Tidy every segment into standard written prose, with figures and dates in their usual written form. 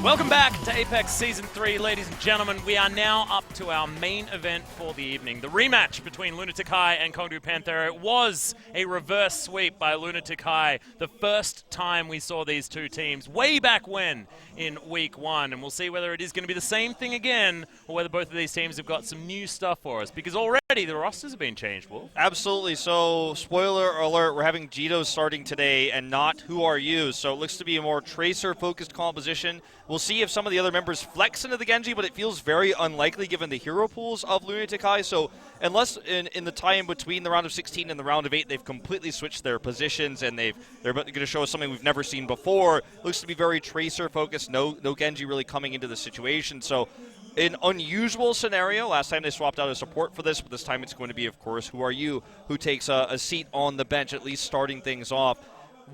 Welcome back to Apex Season 3, ladies and gentlemen. We are now up to our main event for the evening. The rematch between Lunatic-Hai and Kongdu Panthera. It was a reverse sweep by Lunatic-Hai. The first time we saw these two teams way back when in Week 1. And we'll see whether it is going to be the same thing again or whether both of these teams have got some new stuff for us. Because already the rosters have been changed, Wolf. Absolutely. So, spoiler alert, we're having Jito starting today and not Who Are You. So it looks to be a more Tracer-focused composition. We'll see if some of the other members flex into the Genji, but it feels very unlikely given the hero pools of Lunatic-Hai. So unless in the time between the round of 16 and the round of 8, they've completely switched their positions and they're going to show us something we've never seen before. Looks to be very Tracer-focused, no Genji really coming into the situation. So an unusual scenario. Last time they swapped out a support for this, but this time it's going to be, of course, Who Are You, who takes a seat on the bench, at least starting things off.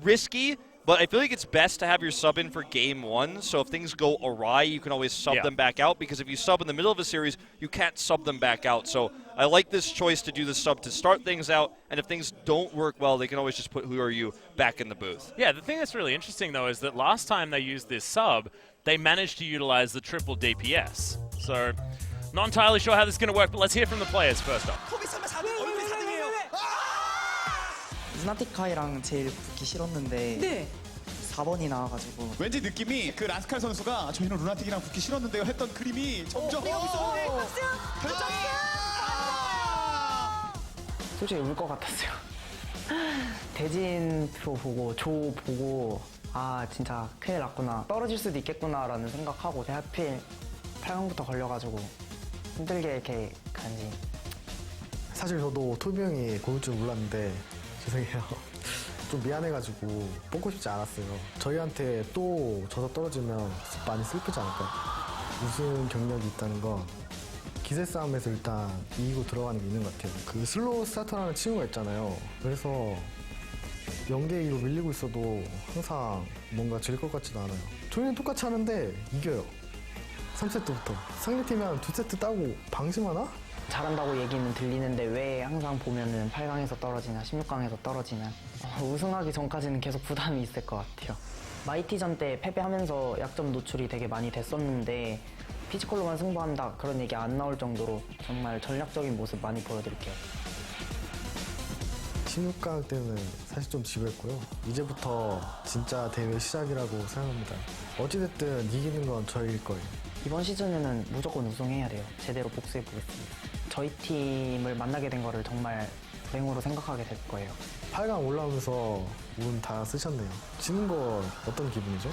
Risky. But I feel like it's best to have your sub in for game 1, so if things go awry, you can always sub them back out, because if you sub in the middle of a series, you can't sub them back out. So I like this choice to do the sub to start things out, and if things don't work well, they can always just put Who Are You back in the booth. Yeah, the thing that's really interesting, though, is that last time they used this sub, they managed to utilize the triple DPS. So not entirely sure how this is going to work, but let's hear from the players first up. 루나틱하이랑 제일 붙기 싫었는데 네. 4번이 나와가지고 왠지 느낌이 그 라스칼 선수가 저희는 루나틱이랑 붙기 싫었는데요 했던 그림이 점점 결정이야! 솔직히 울 것 같았어요. 대진 프로 보고 조 보고 아 진짜 큰일 났구나, 떨어질 수도 있겠구나라는 생각하고 하필 8강부터 걸려가지고 힘들게 이렇게 간지. 사실 저도 토비 형이 고를 줄 몰랐는데 죄송해요. 좀 미안해가지고 뽑고 싶지 않았어요. 저희한테 또 져서 떨어지면 많이 슬프지 않을까요? 우승 경력이 있다는 건 기세 싸움에서 일단 이기고 들어가는 게 있는 것 같아요. 그 슬로우 스타터라는 친구가 있잖아요. 그래서 0대2로 밀리고 있어도 항상 뭔가 질 것 같지도 않아요. 저희는 똑같이 하는데 이겨요. 3세트부터. 상대팀이 한 2세트 따고 방심하나? 잘한다고 얘기는 들리는데 왜 항상 보면은 8강에서 떨어지냐 16강에서 떨어지냐. 우승하기 전까지는 계속 부담이 있을 것 같아요. 마이티전 때 패배하면서 약점 노출이 되게 많이 됐었는데 피지컬로만 승부한다 그런 얘기 안 나올 정도로 정말 전략적인 모습 많이 보여드릴게요. 16강 때는 사실 좀 지루했고요. 이제부터 진짜 대회 시작이라고 생각합니다. 어찌됐든 이기는 건 저희일 거예요. 이번 시즌에는 무조건 우승해야 돼요. 제대로 복수해보겠습니다. 저희 팀을 만나게 된 거를 정말 불행으로 생각하게 될 거예요. 8강 올라오면서 운 다 쓰셨네요. 지는 건 어떤 기분이죠?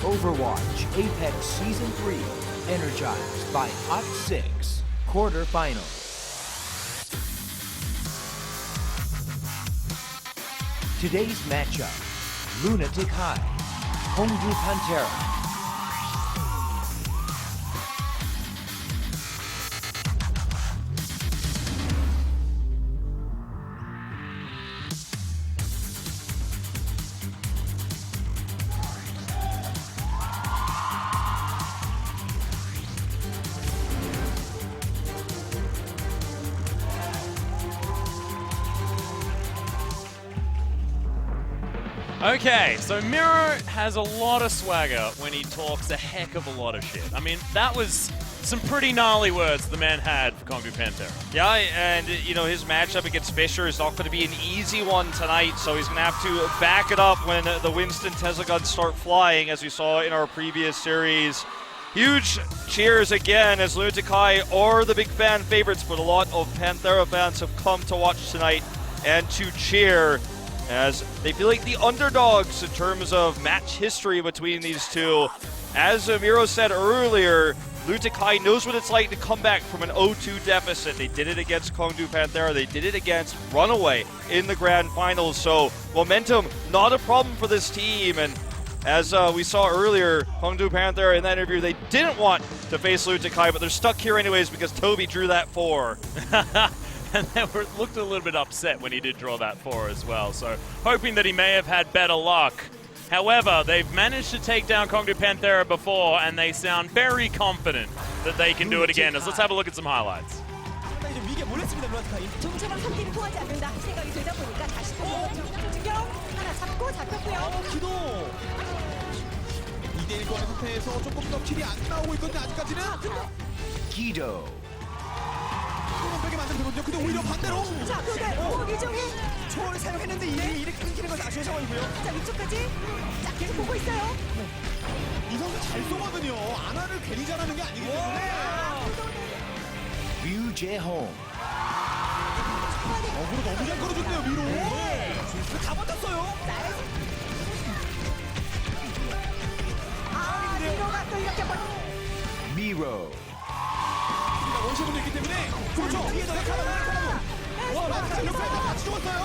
Overwatch Apex Season 3, energized by Hot 6, quarterfinals. Today's matchup, Lunatic-Hai, Kongdu Panthera. Okay, so Miro has a lot of swagger when he talks a heck of a lot of shit. I mean, that was some pretty gnarly words the man had for Kongdu Panthera. Yeah, and you know, his matchup against Fisher is not going to be an easy one tonight, so he's going to have to back it up when the Winston Tesla guns start flying, as we saw in our previous series. Huge cheers again, as Lunatic-Hai are the big fan favorites, but a lot of Panthera fans have come to watch tonight and to cheer, as they feel like the underdogs in terms of match history between these two. As Miro said earlier, Lunatic-Hai knows what it's like to come back from an 0-2 deficit. They did it against Kongdu Panthera. They did it against Runaway in the Grand Finals. So momentum, not a problem for this team. And As we saw earlier, Hongdu Panthera in that interview, they didn't want to face Lunatic-Hai, but they're stuck here anyways because Toby drew that 4. And they looked a little bit upset when he did draw that 4 as well, so hoping that he may have had better luck. However, they've managed to take down Hongdu Panthera before, and they sound very confident that they can do it again. Let's have a look at some highlights. 상당히 좀 위기에 몰렸습니다, 루나틱하이. 좀처럼 3킬이 통하지 않는다 생각이 들다 보니까 다시 또 진경 하나 잡고 잡혔고요. 기도 2대1 교환의 상태에서 조금 더 킬이 안 나오고 있거든요. 아직까지는 Guido. 조금 빼게 만들거든요. 근데 오히려 반대로 자, 그런데 이정희 초월을 사용했는데 이렇게 끊기는 건 아쉬운 상황이고요. 자 위쪽까지 자 계속 보고 있어요. 이 선수 잘 쏘거든요. 아나를 괜히 잘하는 게 아니기 때문에 Ryu Jae-hong. 어그로 너무 잘 끌어줬네요. 위로 다 버텼어요. 아 미로가 또 이렇게 Miro. 원시분도 있기 때문에 그렇죠. 뒤에서 와 라카 옆에 같이 죽었어요.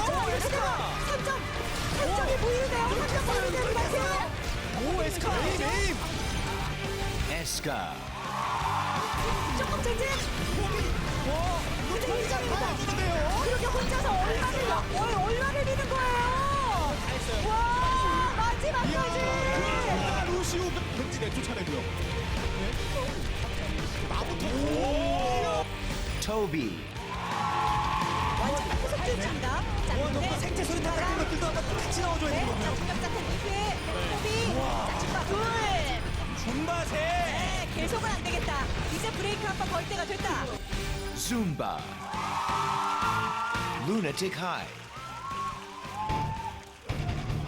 3점이 보이는데요. 3점 보이는데요. 이만세요. 오 에스카 에임 Eska. 조금 전진. 근데 1점입니다. 네요. 그렇게 혼자서 얼마를 미는 거예요. 와 마지막까지. 루시우 왠지 내쫓아내고요. 나부터 Toby. 완전 계속 쫓습니다. 자 근데 생체 소리 다 나는 것들도 한번 같이 넣어줘야 네, 되거든요. 자 중력자탄 이후에 호비 자 중바 둘. 존맛에 네, 계속은 안 되겠다. 이제 브레이크 한 번 걸 때가 됐다. Zumba. Lunatic-Hai.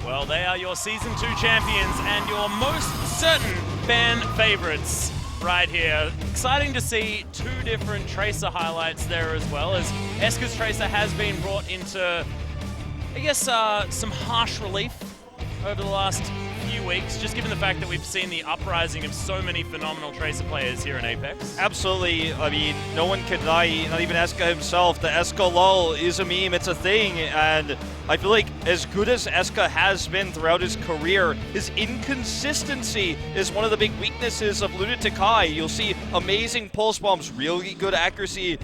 Well, they are your Season 2 champions and your most certain fan favorites right here. Exciting to see 2 different Tracer highlights there as well, as Eska's Tracer has been brought into, I guess, some harsh relief over the last few weeks, just given the fact that we've seen the uprising of so many phenomenal Tracer players here in Apex. Absolutely. I mean, no one can deny, not even Eska himself, the Eska lull is a meme, it's a thing, and I feel like as good as Eska has been throughout his career, his inconsistency is one of the big weaknesses of Lunatic-Hai. You'll see amazing pulse bombs, really good accuracy,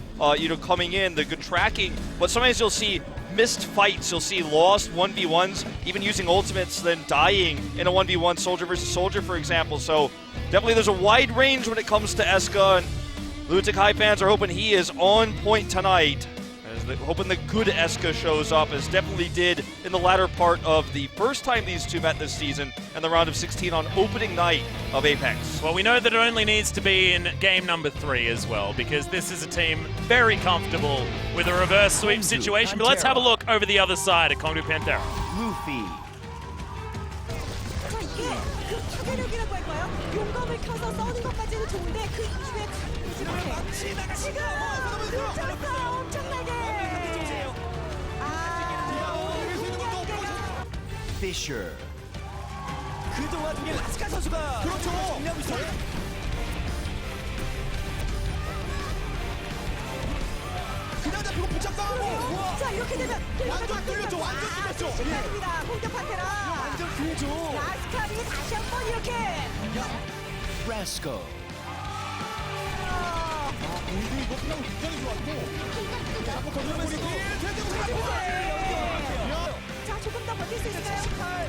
coming in, the good tracking, but sometimes you'll see missed fights, you'll see lost 1v1s, even using ultimates, then dying in a 1v1 soldier versus soldier, for example. So definitely there's a wide range when it comes to Eska, and Lunatic-Hai fans are hoping he is on point tonight. Hoping the good Eska shows up, as definitely did in the latter part of the first time these two met this season and the round of 16 on opening night of Apex. Well, we know that it only needs to be in game number 3 as well, because this is a team very comfortable with a reverse sweep situation. But let's have a look over the other side at Hongdu Panthera. Luffy. 자 이게 그 파괴력이라고 할까요? 용검을 켜서 써는 것까지는 좋은데 그 이후에 이렇게 지금 펼쳤어요. 엄청나게. Fisher. 그 와중에 라스칼 선수가 그렇죠. 정리하고 있어요. 그냥 잡히고 부착당하고 자 이렇게 되면 완전 뚫렸죠. 완전 뚫렸죠. 축하드립니다. 홍대 파테라. 완전 그죠. 라스칼이 다시 한 번 이렇게. Rascal. 오히려 이거 그냥 굉장히 좋았고 한번 건너면서 자 조금 더 버틸 수 있을까요?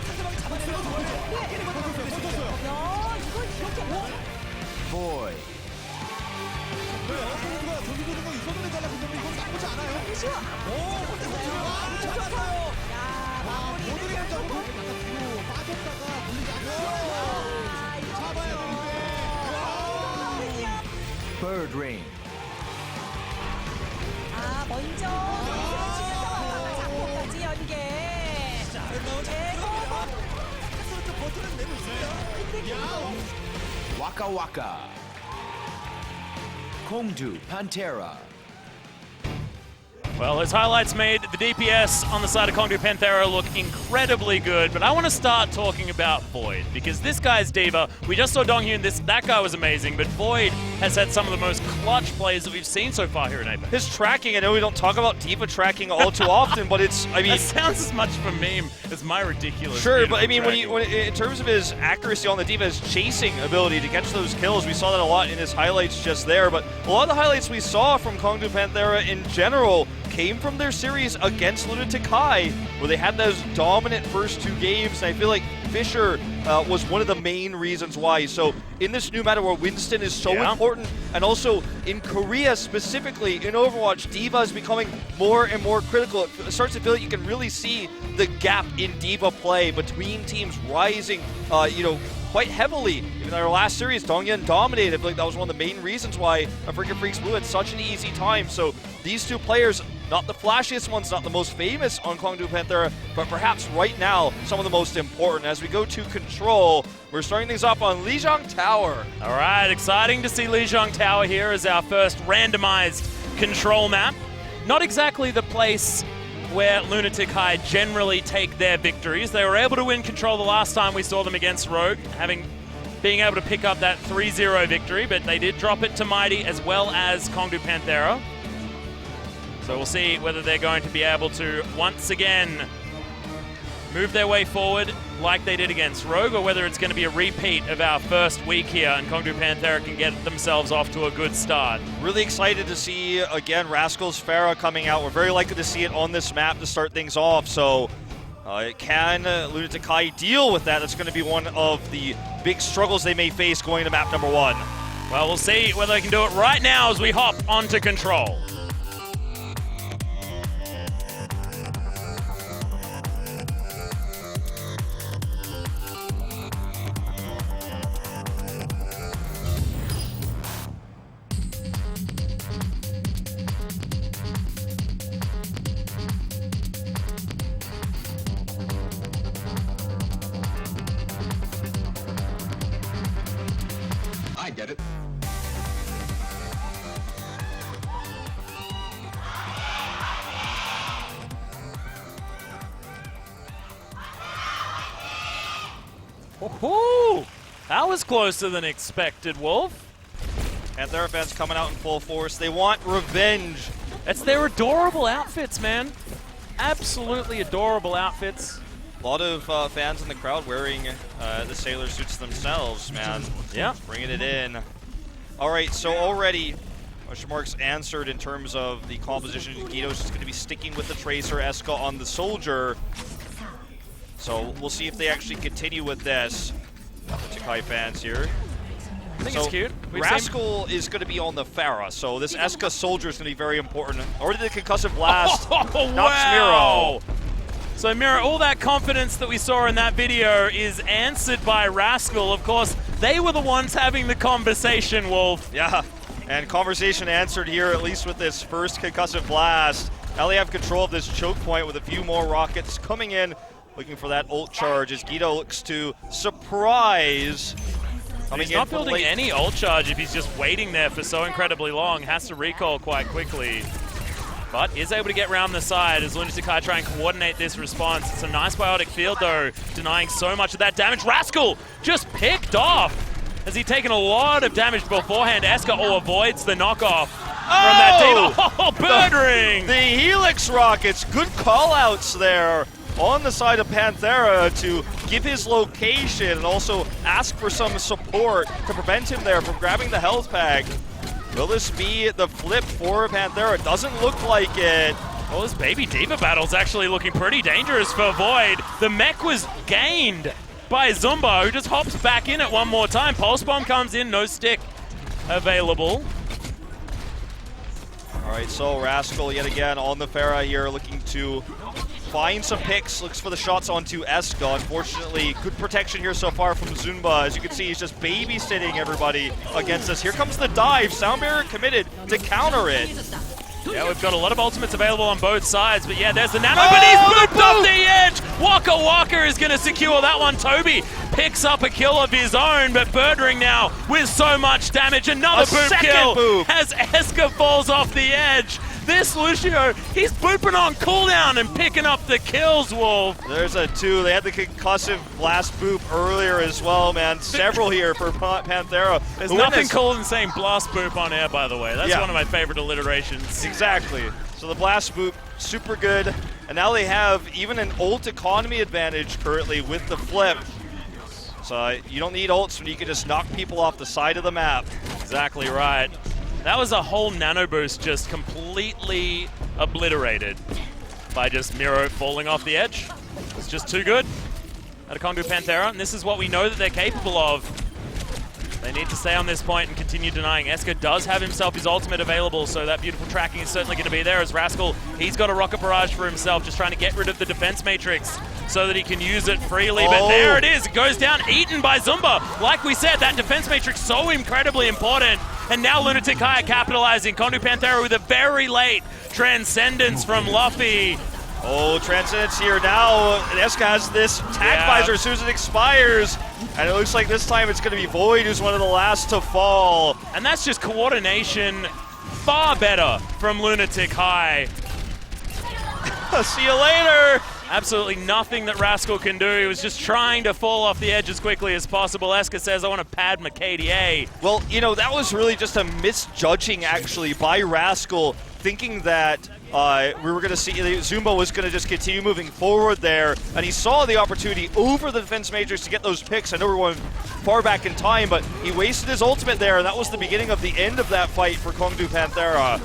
상대방이 잡아내면 좋아요. 네. 버텼어요. 야 이거 이렇게. Boy. 선수가 저기 보는 거 있었는데 잘랐는데 이건 나쁘지 않아요. 쉬워. 좋았어요. 야 마무리. 모두를 잡고 약간 뒤로 빠졌다가 물리지 않았어요. 잡아요. Bird Ring. 아 먼저 치면서 잡고까지 연계. Waka Waka. Hongdu Panthera. Well, his highlights made the DPS on the side of Kongdu Panthera look incredibly good, but I want to start talking about Void, because this guy's diva, we just saw Donghyun, that guy was amazing, but Void has had some of the most clutch plays that we've seen so far here in Apex. His tracking, I know we don't talk about diva tracking all too often, but it's, I mean... That sounds as much of a meme as my ridiculous... Sure, but I mean, in terms of his accuracy on the diva, his chasing ability to catch those kills, we saw that a lot in his highlights just there, but a lot of the highlights we saw from Kongdu Panthera in general came from their series against Lunatic-Hai, where they had those dominant first 2 games, and I feel like Fisher was one of the main reasons why. So in this new meta where Winston is so important, and also in Korea specifically, in Overwatch, diva is becoming more and more critical. It starts to feel like you can really see the gap in diva play between teams rising, quite heavily. In our last series, Donghyun dominated. I feel like that was one of the main reasons why African Freaks Blue had such an easy time. So these 2 players, not the flashiest ones, not the most famous on Kongdu Panthera, but perhaps right now, some of the most important. As we go to Control, we're starting things off on Lijiang Tower. All right, exciting to see Lijiang Tower here as our first randomized Control map. Not exactly the place where Lunatic-Hai generally take their victories. They were able to win Control the last time we saw them against Rogue, being able to pick up that 3-0 victory, but they did drop it to Mighty as well as Kongdu Panthera. So we'll see whether they're going to be able to once again move their way forward like they did against Rogue, or whether it's going to be a repeat of our first week here and Kongdu Panthera can get themselves off to a good start. Really excited to see, again, Rascal's Pharah coming out. We're very likely to see it on this map to start things off, so can Lunatic-Hai deal with that? That's going to be one of the big struggles they may face going to map number 1. Well, we'll see whether they can do it right now as we hop onto Control. I get it. Woohoo! That was closer than expected, Wolf. Panthera fans coming out in full force. They want revenge. It's their adorable outfits, man. Absolutely adorable outfits. A lot of fans in the crowd wearing the sailor suits themselves, man. Yeah. Bringing it in. All right, so already question marks answered in terms of the composition. Guido's just going to be sticking with the Tracer, Eska on the Soldier. So we'll see if they actually continue with this. Lunatic-Hai fans here. I think it's cute. Rascal is going to be on the Pharah, so this Eska Soldier is going to be very important. Already the concussive blast. Wow! So Miro, all that confidence that we saw in that video is answered by Rascal. Of course, they were the ones having the conversation, Wolf. Yeah, and conversation answered here, at least with this first concussive blast. Now they have control of this choke point with a few more rockets coming in, looking for that ult charge as Guido looks to surprise. He's not building any ult charge if he's just waiting there for so incredibly long. Has to recall quite quickly. But is able to get around the side as Lunatic-Hai try and coordinate this response. It's a nice biotic field though, denying so much of that damage. Rascal just picked off. Has he taken a lot of damage beforehand? Eska avoids the knockoff from that team. Oh, bird ring! The Helix rockets, good call-outs there on the side of Panthera to give his location and also ask for some support to prevent him there from grabbing the health pack. Will this be the flip for Panthera? Doesn't look like it. Well, this baby diva battle's actually looking pretty dangerous for Void. The mech was gained by Zumba, who just hops back in it one more time. Pulse Bomb comes in, no stick available. All right, so Rascal yet again on the Pharah here, looking to find some picks, looks for the shots onto Eska. Unfortunately, good protection here so far from Zumba. As you can see, he's just babysitting everybody against us. Here comes the dive. Sound Barrier committed to counter it. Yeah, we've got a lot of ultimates available on both sides, but yeah, there's the nano, but he's booped off the edge! Waka Waka is going to secure that one. Toby picks up a kill of his own, but Birdring now with so much damage. Another boop kill boop. as Eska falls off the edge. this Lucio? He's booping on cooldown and picking up the kills, Wolf. There's a 2. They had the concussive blast boop earlier as well, man. Several here for Panthera. There's nothing cooler than saying blast boop on air, by the way. That's one of my favorite alliterations. Exactly. So the blast boop, super good. And now they have even an ult economy advantage currently with the flip. So you don't need ults when you can just knock people off the side of the map. Exactly right. That was a whole nano boost just completely obliterated by just Miro falling off the edge. It's just too good at a Kongu Panthera, and this is what we know that they're capable of. They need to stay on this point and continue denying. Eska does have himself his ultimate available, so that beautiful tracking is certainly going to be there. As Rascal, he's got a rocket barrage for himself, just trying to get rid of the defense matrix so that he can use it freely. But there it is. It goes down, eaten by Zumba. Like we said, that defense matrix so incredibly important. And now Lunatic-Hai capitalizing. Kongu Panthera with a very late transcendence from Luffy. Oh, Transcendence here now. Eska has this tag visor as soon as it expires. And it looks like this time it's going to be Void who's one of the last to fall. And that's just coordination far better from Lunatic-Hai. See you later. Absolutely nothing that Rascal can do. He was just trying to fall off the edge as quickly as possible. Eska says, I want to pad my KDA. Well, you know, that was really just a misjudging, actually, by Rascal, thinking that we were going to see Zumba was going to just continue moving forward there, and he saw the opportunity over the defense majors to get those picks. I know we're going far back in time, but he wasted his ultimate there, and that was the beginning of the end of that fight for Kongu Panthera.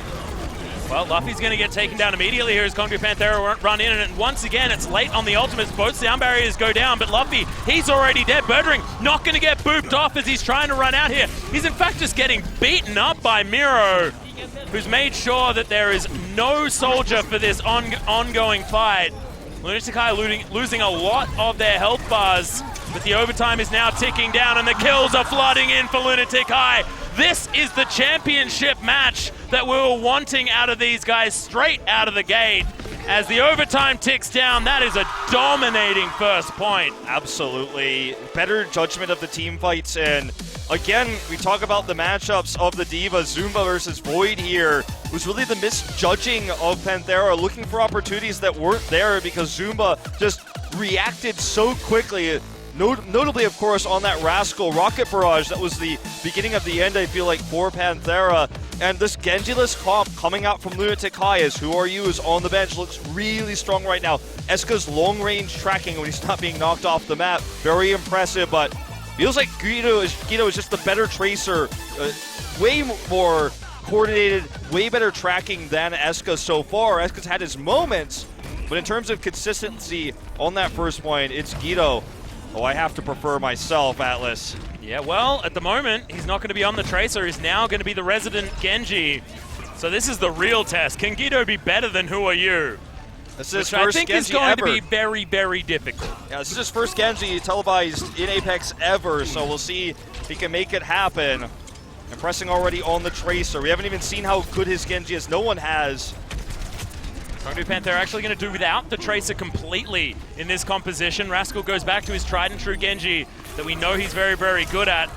Well, Luffy's going to get taken down immediately here as Kongu Panthera run in, and once again, it's late on the ultimates. Both sound barriers go down, but Luffy, he's already dead. Birdring not going to get booped off as he's trying to run out here. He's in fact just getting beaten up by Miro, who's made sure that there is no soldier for this ongoing fight. Lunatic-Hai losing a lot of their health bars, but the overtime is now ticking down and the kills are flooding in for Lunatic-Hai. This is the championship match that we were wanting out of these guys straight out of the gate. As the overtime ticks down, that is a dominating first point. Absolutely. Better judgment of the team fights, and again, we talk about the matchups of the Divas, Zumba versus Void here. It was really the misjudging of Panthera, looking for opportunities that weren't there because Zumba just reacted so quickly. Notably, of course, on that Rascal rocket barrage. That was the beginning of the end, I feel like, for Panthera. And this Genji-less comp coming out from Lunatic-Hai as Who Are You is on the bench, looks really strong right now. Eska's long-range tracking when he's not being knocked off the map, very impressive, but feels like Guido is just the better tracer, way more coordinated, way better tracking than Eska so far. Eska's had his moments, but in terms of consistency on that first point, it's Guido. Oh, I have to prefer myself, Atlas. Yeah, well, at the moment, he's not going to be on the Tracer. He's now going to be the resident Genji. So this is the real test. Can Guido be better than Who Are You? This is his Which first I think Genji is going ever. to be very, very difficult. Yeah, this is his first Genji televised in Apex ever, so we'll see if he can make it happen. Impressing already on the Tracer. We haven't even seen how good his Genji is. No one has. Kongu Panthera actually going to do without the Tracer completely in this composition. Rascal goes back to his tried and true Genji that we know he's very, very good at.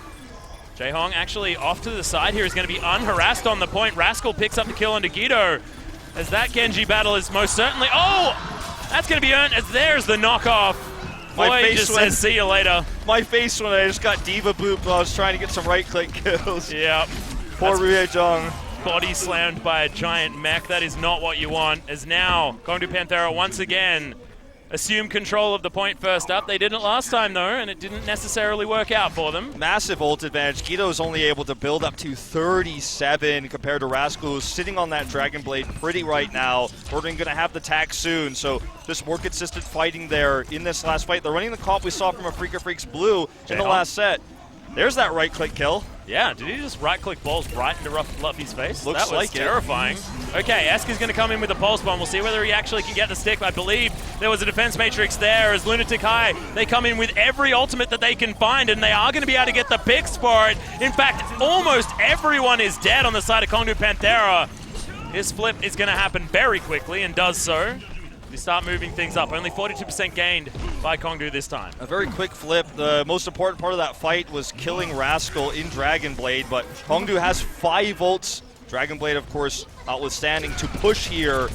Jaehong actually off to the side here is going to be unharassed on the point. Rascal picks up the kill onto Guido as that Genji battle is most certainly... Oh! That's going to be earned as there's the knockoff. Boy just says, see you later. My face when I just got Diva booped while I was trying to get some right-click kills. Yep. Poor Rui Jung. Body slammed by a giant mech. That is not what you want. As now, Kongu Panthera once again assume control of the point first up. They didn't last time though, and it didn't necessarily work out for them. Massive ult advantage. Guido is only able to build up to 37 compared to Rascal, who's sitting on that Dragon Blade pretty right now. Ordering going to have the tag soon, so just more consistent fighting there in this last fight. They're running the comp we saw from a Freaker Freaks Blue in the last set. There's that right-click kill. Yeah, did he just right-click balls right into Luffy's face? Looks that was like terrifying. Okay, Eska's going to come in with a pulse bomb. We'll see whether he actually can get the stick. I believe there was a defense matrix there as Lunatic-Hai, they come in with every ultimate that they can find, and they are going to be able to get the picks for it. In fact, almost everyone is dead on the side of Kongu Panthera. His flip is going to happen very quickly, and does so. They start moving things up. Only 42% gained by Kongu this time. A very quick flip. The most important part of that fight was killing Rascal in Dragon Blade, but Kongu has 5 ults Dragon Blade, of course, notwithstanding, to push here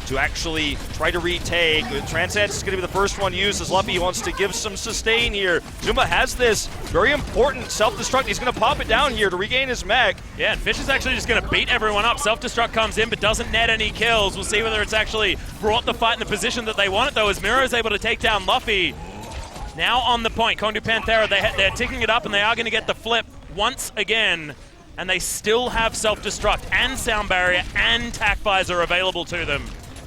to actually try to retake. Transcendence is going to be the first one used as Luffy wants to give some sustain here. Zumba has this very important self-destruct. He's going to pop it down here to regain his mech. Yeah, and Fish is actually just going to beat everyone up. Self-destruct comes in but doesn't net any kills. We'll see whether it's actually brought the fight in the position that they want it, though, as Miro's able to take down Luffy. Now on the point, Kongdu Panthera, they're ticking it up, and they are going to get the flip once again. And they still have self-destruct and sound barrier and tac visor available to them.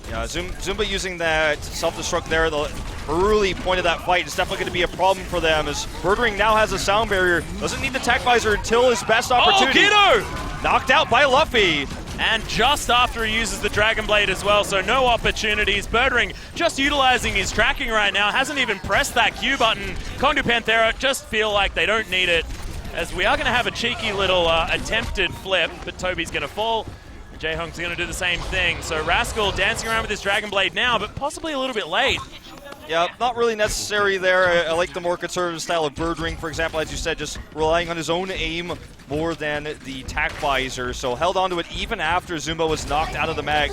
Yeah, Zumba using that self-destruct there, the early point of that fight is definitely going to be a problem for them, as Birdring now has a sound barrier, doesn't need the tac visor until his best opportunity. Oh, Guido! Knocked out by Luffy. And just after he uses the Dragon Blade as well, so no opportunities. Birdring just utilizing his tracking right now, hasn't even pressed that Q button. Kongdu Panthera just feel like they don't need it, as we are going to have a cheeky little attempted flip, but Toby's going to fall. Jaehong's going to do the same thing. So Rascal dancing around with his Dragon Blade now, but possibly a little bit late. Yeah, not really necessary there. I like the more conservative style of Birdring, for example, as you said, just relying on his own aim more than the tac visor. So held on to it even after Zumba was knocked out of the mech.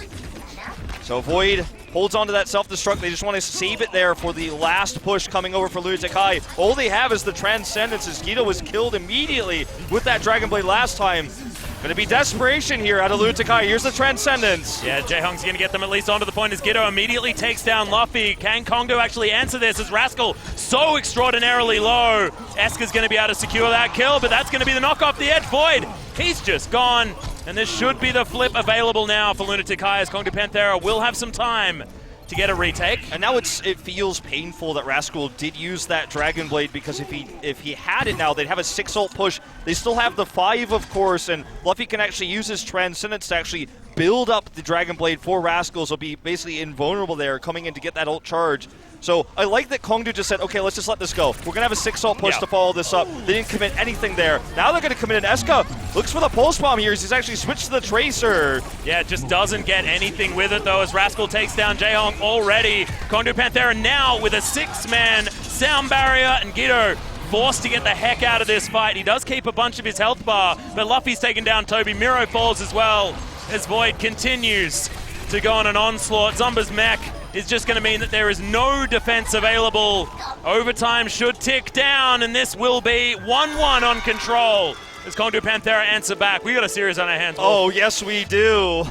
So Void holds on to that self-destruct. They just want to save it there for the last push coming over for Lunatic-Hai. All they have is the Transcendence, as Guido was killed immediately with that Dragon Blade last time. Going to be desperation here out of Lunatic-Hai. Here's the Transcendence. Yeah, Jaehong's going to get them at least onto the point as Guido immediately takes down Luffy. Can Kongdo actually answer this as Rascal so extraordinarily low? Esker's going to be able to secure that kill, but that's going to be the knock off the edge. Void, he's just gone. And this should be the flip available now for Lunatic-Hai, as Kongdu Panthera will have some time to get a retake. And now it feels painful that Rascal did use that Dragon Blade, because if he had it now, they'd have a 6-ult push. They still have the 5, of course, and Luffy can actually use his Transcendence to actually build up the Dragon Blade for Rascal, so be basically invulnerable there coming in to get that ult charge. So I like that Kongdu just said, okay, let's just let this go. We're going to have a 6-ult push to follow this up. They didn't commit anything there. Now they're going to commit an Eska. Looks for the Pulse Bomb here. He's actually switched to the Tracer. Yeah, just doesn't get anything with it, though, as Rascal takes down Jaehong already. Kongdu Panthera now with a 6-man sound barrier, and Guido forced to get the heck out of this fight. He does keep a bunch of his health bar, but Luffy's taken down Toby. Miro falls as well, as Void continues to go on an onslaught. Zumba's mech is just going to mean that there is no defense available. Overtime should tick down, and this will be 1-1 on control as Kongdu Panthera answer back. We got a series on our hands. Oh, yes, we do.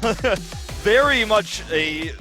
Very much a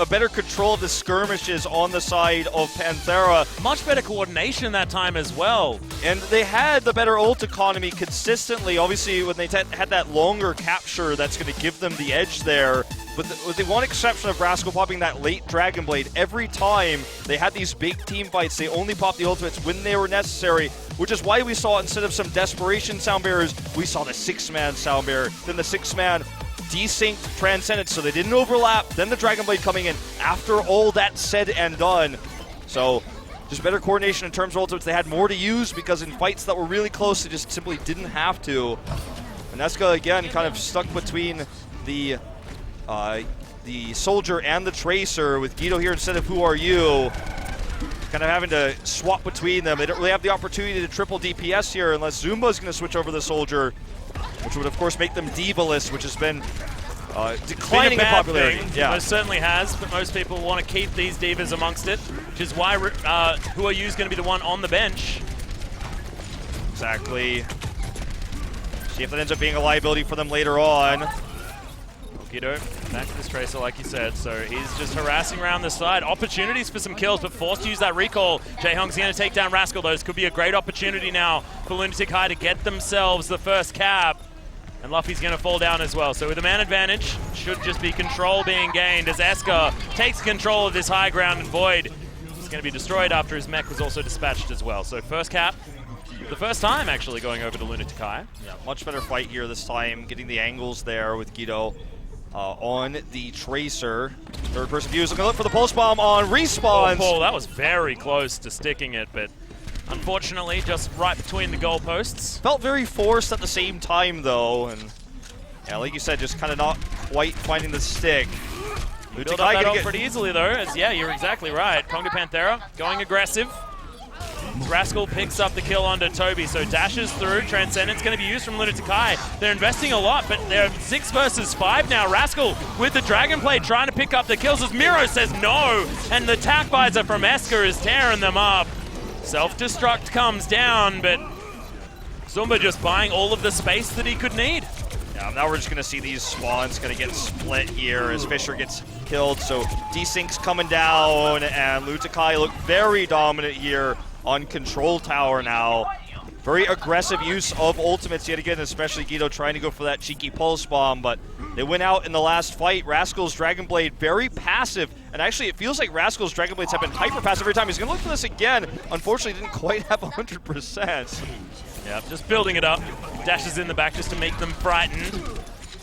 better control of the skirmishes on the side of Panthera. Much better coordination that time as well. And they had the better ult economy consistently. Obviously, when they had that longer capture, that's going to give them the edge there. But with the one exception of Rascal popping that late Dragon Blade, every time they had these big team fights, they only popped the ultimates when they were necessary, which is why we saw, instead of some desperation sound bearers, we saw the 6-man sound bearer, then the 6-man desynced Transcendence, so they didn't overlap, then the Dragon Blade coming in after all that said and done. So just better coordination in terms of ultimates. They had more to use, because in fights that were really close, they just simply didn't have to. And Eska, again, kind of stuck between the Soldier and the Tracer, with Guido here instead of Who Are You, kind of having to swap between them. They don't really have the opportunity to triple DPS here unless Zumba's going to switch over the Soldier, which would of course make them Diva-less, which has been declining in popularity. Yeah, most certainly has, but most people want to keep these Divas amongst it, which is why Who Are You is going to be the one on the bench. Exactly. See if that ends up being a liability for them later on. Guido, back to this Tracer, like you said, so he's just harassing around the side. Opportunities for some kills, but forced to use that recall. Jaehong's going to take down Rascal, though. This could be a great opportunity now for Lunatic-Hai to get themselves the first cap. And Luffy's going to fall down as well. So with a man advantage, should just be control being gained as Esker takes control of this high ground, and Void is going to be destroyed after his mech was also dispatched as well. So first cap, the first time actually going over to Lunatic-Hai. Yeah, much better fight here this time, getting the angles there with Guido. On the Tracer. Third person view is looking to look for the Pulse Bomb on respawns. Oh, Paul, that was very close to sticking it, but unfortunately just right between the goalposts. Felt very forced at the same time though, and yeah, like you said, just kind of not quite finding the stick. Build up that ult pretty easily though, as yeah, you're exactly right. Kongdu Panthera going aggressive. Rascal picks up the kill onto Toby, so dashes through. Transcendence going to be used from Lunatic-Hai. They're investing a lot, but they're 6 versus 5 now. Rascal with the Dragon Blade trying to pick up the kills as Miro says no, and the attack visor from Esker is tearing them up. Self-destruct comes down, but Zumba just buying all of the space that he could need. Yeah, now we're just going to see these spawns going to get split here as Fisher gets killed. So Desync's coming down, and Lunatic-Hai look very dominant here on Control Tower now. Very aggressive use of ultimates yet again, especially Guido trying to go for that cheeky pulse bomb, but they went out in the last fight. Rascal's Dragon Blade very passive, and actually it feels like Rascal's Dragon Blades have been hyper passive every time. He's going to look for this again. Unfortunately, didn't quite have 100%. Yeah, just building it up. Dashes in the back just to make them frightened.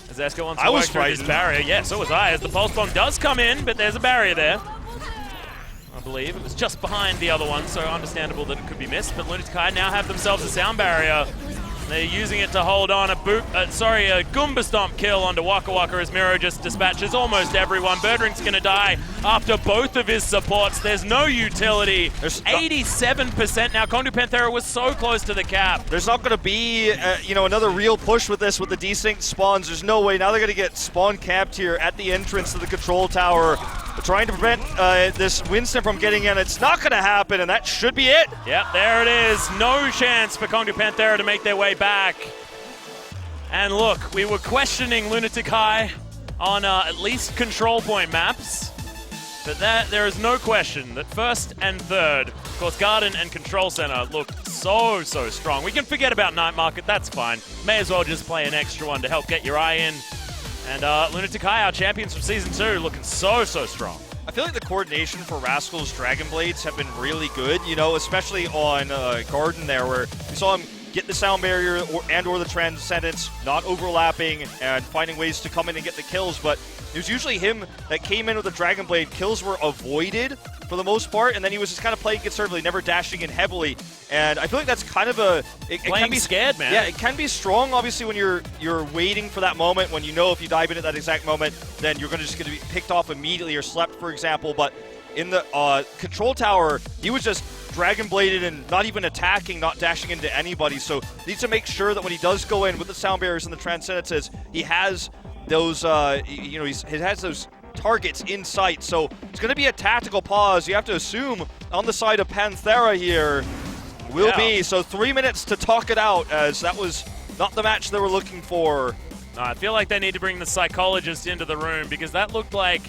As Esker wants to work through his barrier. Yeah, so was I, as the pulse bomb does come in, but there's a barrier there. I believe it was just behind the other one, so understandable that it could be missed. But Lunatic-Hai now have themselves a sound barrier. They're using it to hold on a Goomba Stomp kill onto Waka Waka as Miro just dispatches almost everyone. Birdring's going to die after both of his supports. There's no utility. There's 87% now. Kongdu Panthera was so close to the cap. There's not going to be, another real push with this with the Desync spawns. There's no way. Now they're going to get spawn capped here at the entrance to the Control Tower. They're trying to prevent this Winston from getting in. It's not going to happen, and that should be it. Yep, there it is. No chance for Kongdu Panthera to make their way back. And look, we were questioning Lunatic-Hai on at least control point maps, but there is no question that first and third, of course, Garden and Control Center looked so strong. We can forget about Night Market, that's fine. May as well just play an extra one to help get your eye in. And Lunatic-Hai, our champions from Season 2, looking so strong. I feel like the coordination for Rascal's Dragon Blades have been really good, especially on Garden there, where we saw him get the sound barrier or the Transcendence, not overlapping and finding ways to come in and get the kills, but it was usually him that came in with the Dragon Blade. Kills were avoided for the most part, and then he was just kind of playing conservatively, never dashing in heavily. And I feel like that's kind of it can be scared, man. Yeah, it can be strong, obviously, when you're waiting for that moment, when you know if you dive in at that exact moment, then you're just going to be picked off immediately or slept, for example. But in the Control Tower, he was just Dragon Bladed and not even attacking, not dashing into anybody. So needs to make sure that when he does go in with the sound barriers and the Transcendences, he has those, he has those targets in sight. So it's going to be a tactical pause. You have to assume on the side of Panthera here will be. So 3 minutes to talk it out, as that was not the match they were looking for. I feel like they need to bring the psychologist into the room, because that looked like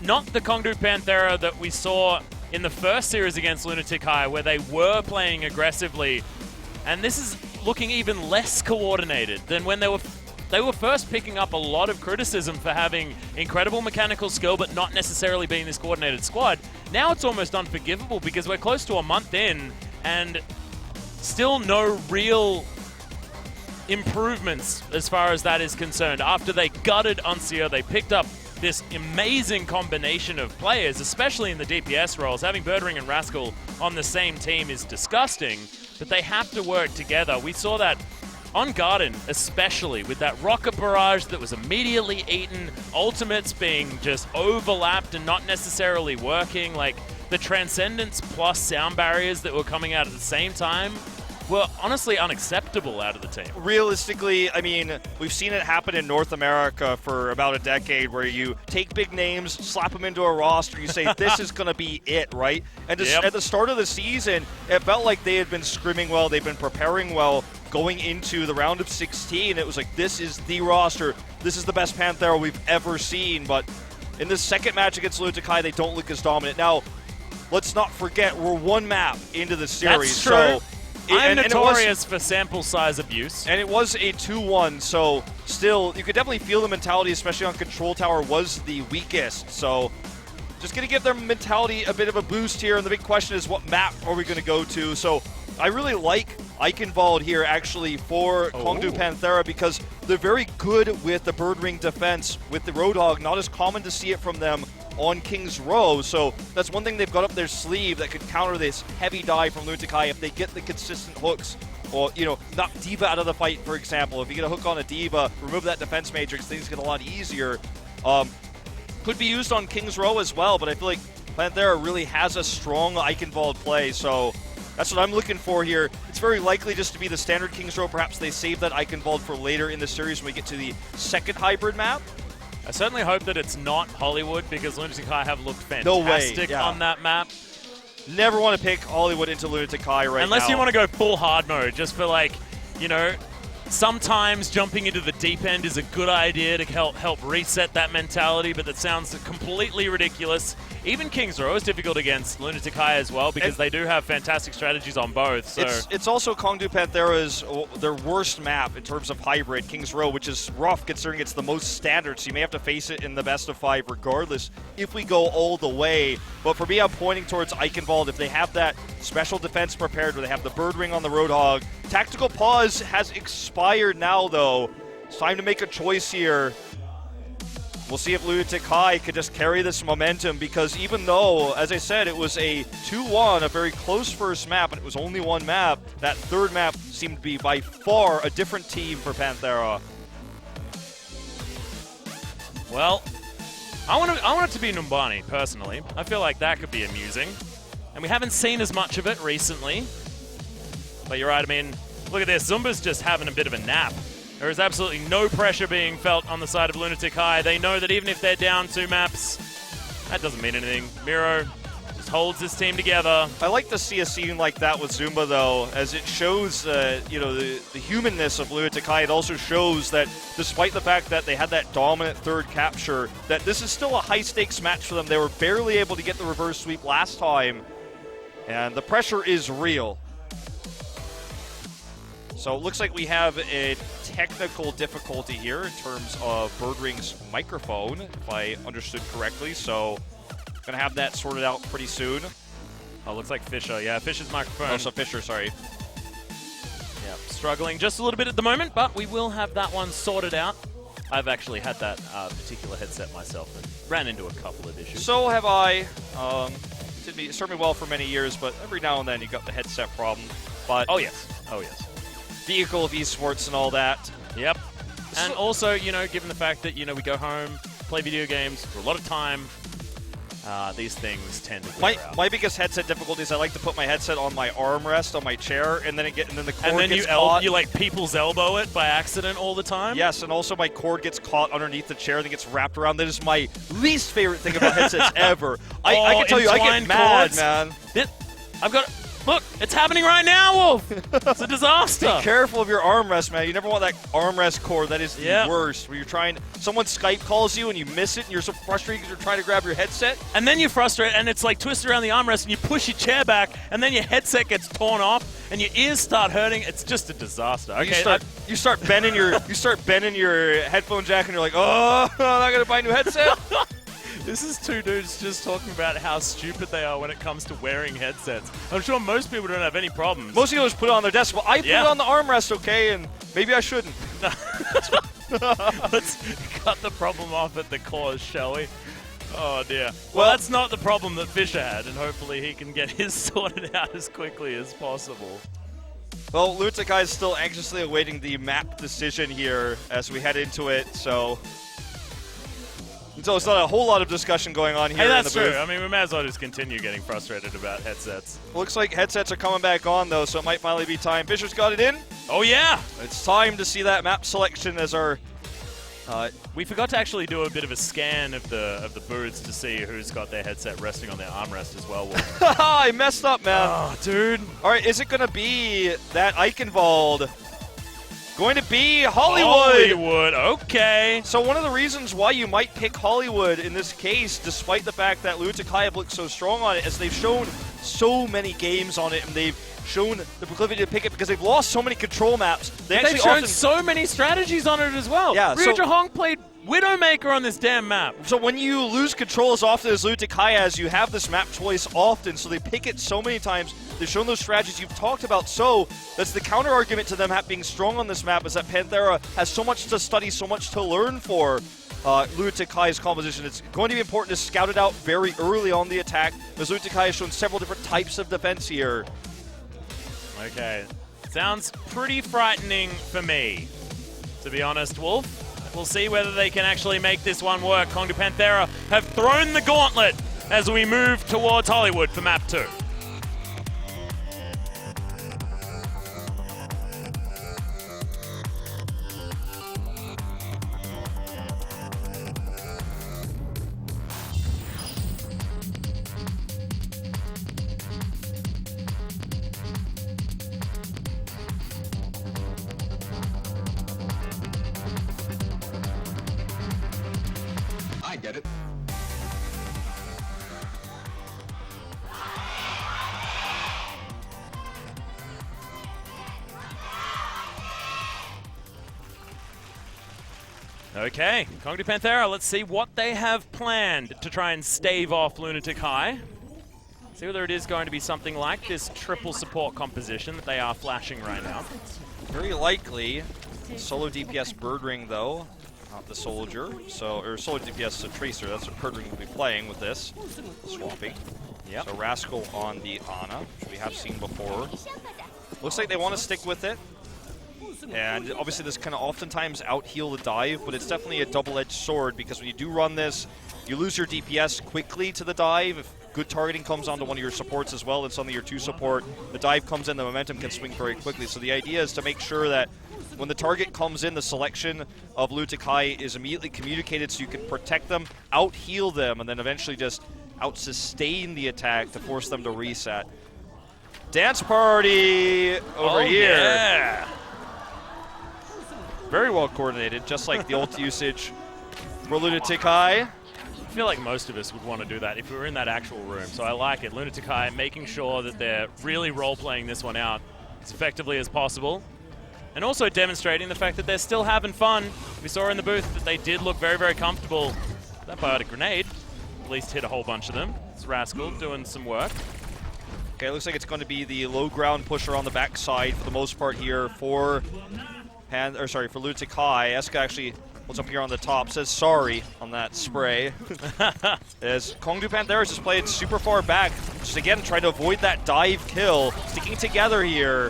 not the Kongdu Panthera that we saw in the first series against Lunatic-Hai, where they were playing aggressively. And this is looking even less coordinated than when they were first picking up a lot of criticism for having incredible mechanical skill but not necessarily being this coordinated squad. Now it's almost unforgivable, because we're close to a month in and still no real improvements as far as that is concerned. After they gutted Uncia, they picked up this amazing combination of players, especially in the DPS roles. Having Birdring and Rascal on the same team is disgusting, but they have to work together. We saw that on Garden, especially, with that rocket barrage that was immediately eaten, ultimates being just overlapped and not necessarily working. Like, the Transcendence plus sound barriers that were coming out at the same time were honestly unacceptable out of the team. Realistically, I mean, we've seen it happen in North America for about a decade, where you take big names, slap them into a roster, you say, this is going to be it, right? And at the start of the season, it felt like they had been scrimming well, they've been preparing well, going into the round of 16. It was like, this is the roster, this is the best Panthera we've ever seen. But in this second match against Lunatic-Hai, they don't look as dominant. Now, let's not forget, we're one map into the series. That's true. So I'm notorious for sample size abuse. And it was a 2-1, so still, you could definitely feel the mentality, especially on Control Tower, was the weakest. So just going to give their mentality a bit of a boost here, and the big question is, what map are we going to go to? So I really like Eichenwald here, actually, for Kongdu Panthera, because they're very good with the Bird Ring defense with the Roadhog. Not as common to see it from them on King's Row, so that's one thing they've got up their sleeve that could counter this heavy dive from Lunatic-Hai if they get the consistent hooks, or, knock D.Va out of the fight, for example. If you get a hook on a D.Va, remove that defense matrix, things get a lot easier. Could be used on King's Row as well, but I feel like Panthera really has a strong Eichenwald play, so That's what I'm looking for here. It's very likely just to be the standard King's Row. Perhaps they save that Eichenwald for later in the series when we get to the second hybrid map. I certainly hope that it's not Hollywood, because Lunatic-Hai have looked No way, fantastic yeah. on that map. Never want to pick Hollywood into Lunatic-Hai right Unless now. you want to go full hard mode, just for like, you know, sometimes jumping into the deep end is a good idea to help reset that mentality, but that sounds completely ridiculous. Even King's Row is difficult against Lunatic-Hai as well, because they do have fantastic strategies on both. So It's also Kongdu Panthera's their worst map in terms of hybrid, King's Row, which is rough considering it's the most standard, so you may have to face it in the best of 5 regardless if we go all the way. But for me, I'm pointing towards Eichenwald. If they have that special defense prepared, where they have the Bird Ring on the Roadhog. Tactical Pause has expired now, though. It's time to make a choice here. We'll see if Lunatic-Hai could just carry this momentum, because even though, as I said, it was a 2-1, a very close first map, and it was only one map, that third map seemed to be by far a different team for Panthera. well, I want it to be Numbani, personally. I feel like that could be amusing. And we haven't seen as much of it recently. But you're right, I mean, look at this. Zumba's just having a bit of a nap. There is absolutely no pressure being felt on the side of Lunatic-Hai. They know that even if they're down 2 maps, that doesn't mean anything. Miro just holds this team together. I like to see a scene like that with Zumba, though, as it shows, you know, the humanness of Lunatic-Hai. It also shows that despite the fact that they had that dominant third capture, that this is still a high-stakes match for them. They were barely able to get the reverse sweep last time, and the pressure is real. So it looks like we have a technical difficulty here in terms of Birdring's microphone, if I understood correctly. So going to have that sorted out pretty soon. Oh, looks like Fisher. Yeah, Fisher's microphone. Oh, so Fisher, sorry. Yeah, struggling just a little bit at the moment, but we will have that one sorted out. I've actually had that particular headset myself and ran into a couple of issues. So have I. It served me well for many years, but every now and then you got the headset problem. But Oh, yes. Oh, yes. vehicle of esports and all that. Yep. And also, you know, given the fact that, you know, we go home, play video games for a lot of time, these things tend to wear out. My biggest headset difficulty is I like to put my headset on my armrest on my chair, and then the cord And then gets caught. you like people's elbow it by accident all the time? Yes, and also my cord gets caught underneath the chair and gets wrapped around. That is my least favorite thing about headsets ever. I can tell you, I get entwined mad, cords. man. I've got... Look, it's happening right now, Wolf! It's a disaster! Be careful of your armrest, man. You never want that armrest cord. That is Yep. the worst. Where you're trying, someone Skype calls you and you miss it, and you're so frustrated because you're trying to grab your headset. And then you're frustrated, and it's like twisted around the armrest, and you push your chair back, and then your headset gets torn off, and your ears start hurting. It's just a disaster. Okay, You start bending your headphone jack, and you're like, oh, I'm not gonna buy a new headset. This is two dudes just talking about how stupid they are when it comes to wearing headsets. I'm sure most people don't have any problems. Most people just put it on their desk. Well, I put it on the armrest, okay, and maybe I shouldn't. Let's cut the problem off at the cause, shall we? Oh, dear. Well, that's not the problem that Fisher had, and hopefully he can get his sorted out as quickly as possible. Well, Lunatic-Hai is still anxiously awaiting the map decision here as we head into it, so it's not a whole lot of discussion going on here Hey, in the that's booth. true. I mean, we may as well just continue getting frustrated about headsets. Looks like headsets are coming back on, though, so it might finally be time. Fisher's got it in. Oh, yeah! It's time to see that map selection as our... We forgot to actually do a bit of a scan of the booths to see who's got their headset resting on their armrest as well. I messed up, man. Oh, dude. All right, is it going to be that Eichenwald? Going to be Hollywood. Hollywood, okay. So one of the reasons why you might pick Hollywood in this case, despite the fact that Lunatic-Hai have looked so strong on it, is they've shown so many games on it, and they've shown the proclivity to pick it because they've lost so many control maps. They've shown so many strategies on it as well. Yeah, Ryuja Hong played Widowmaker on this damn map. So when you lose control as often as Lunatic-Hai has, you have this map choice often, so they pick it so many times. They've shown those strategies you've talked about, so that's the counter-argument to them being strong on this map, is that Panthera has so much to study, so much to learn for Lunatic-Hai's composition. It's going to be important to scout it out very early on the attack, as Lunatic-Hai has shown several different types of defense here. Okay. Sounds pretty frightening for me, to be honest, Wolf. We'll see whether they can actually make this one work. Kongdu Panthera have thrown the gauntlet as we move towards Hollywood for map 2. get it. Okay, Kongdu Panthera, let's see what they have planned to try and stave off Lunatic-Hai. See whether it is going to be something like this triple support composition that they are flashing right now. Very likely solo DPS Bird Ring though, not the Soldier. So, or solo DPS Tracer, that's what Bird Ring will be playing with this. Swapping. Yep. So Rascal on the Ana, which we have seen before. Looks like they want to stick with it. And obviously this can oftentimes out-heal the dive, but it's definitely a double-edged sword because when you do run this, you lose your DPS quickly to the dive. If good targeting comes onto one of your supports as well, and suddenly your 2 support, the dive comes in, the momentum can swing very quickly. So the idea is to make sure that when the target comes in, the selection of Lunatic-Hai is immediately communicated so you can protect them, out-heal them, and then eventually just out-sustain the attack to force them to reset. Dance party over here. Yeah. Very well coordinated, just like the ult usage for Lunatic-Hai. I feel like most of us would want to do that if we were in that actual room, so I like it. Lunatic-Hai making sure that they're really role-playing this one out as effectively as possible, and also demonstrating the fact that they're still having fun. We saw in the booth that they did look very, very comfortable. That biotic grenade at least hit a whole bunch of them. It's Rascal doing some work. Okay, looks like it's going to be the low ground pusher on the backside for the most part here for for Lunatic-Hai. Eska actually was up here on the top, says sorry on that spray. As Kongdu Panthera just played super far back, just again trying to avoid that dive kill, sticking together here.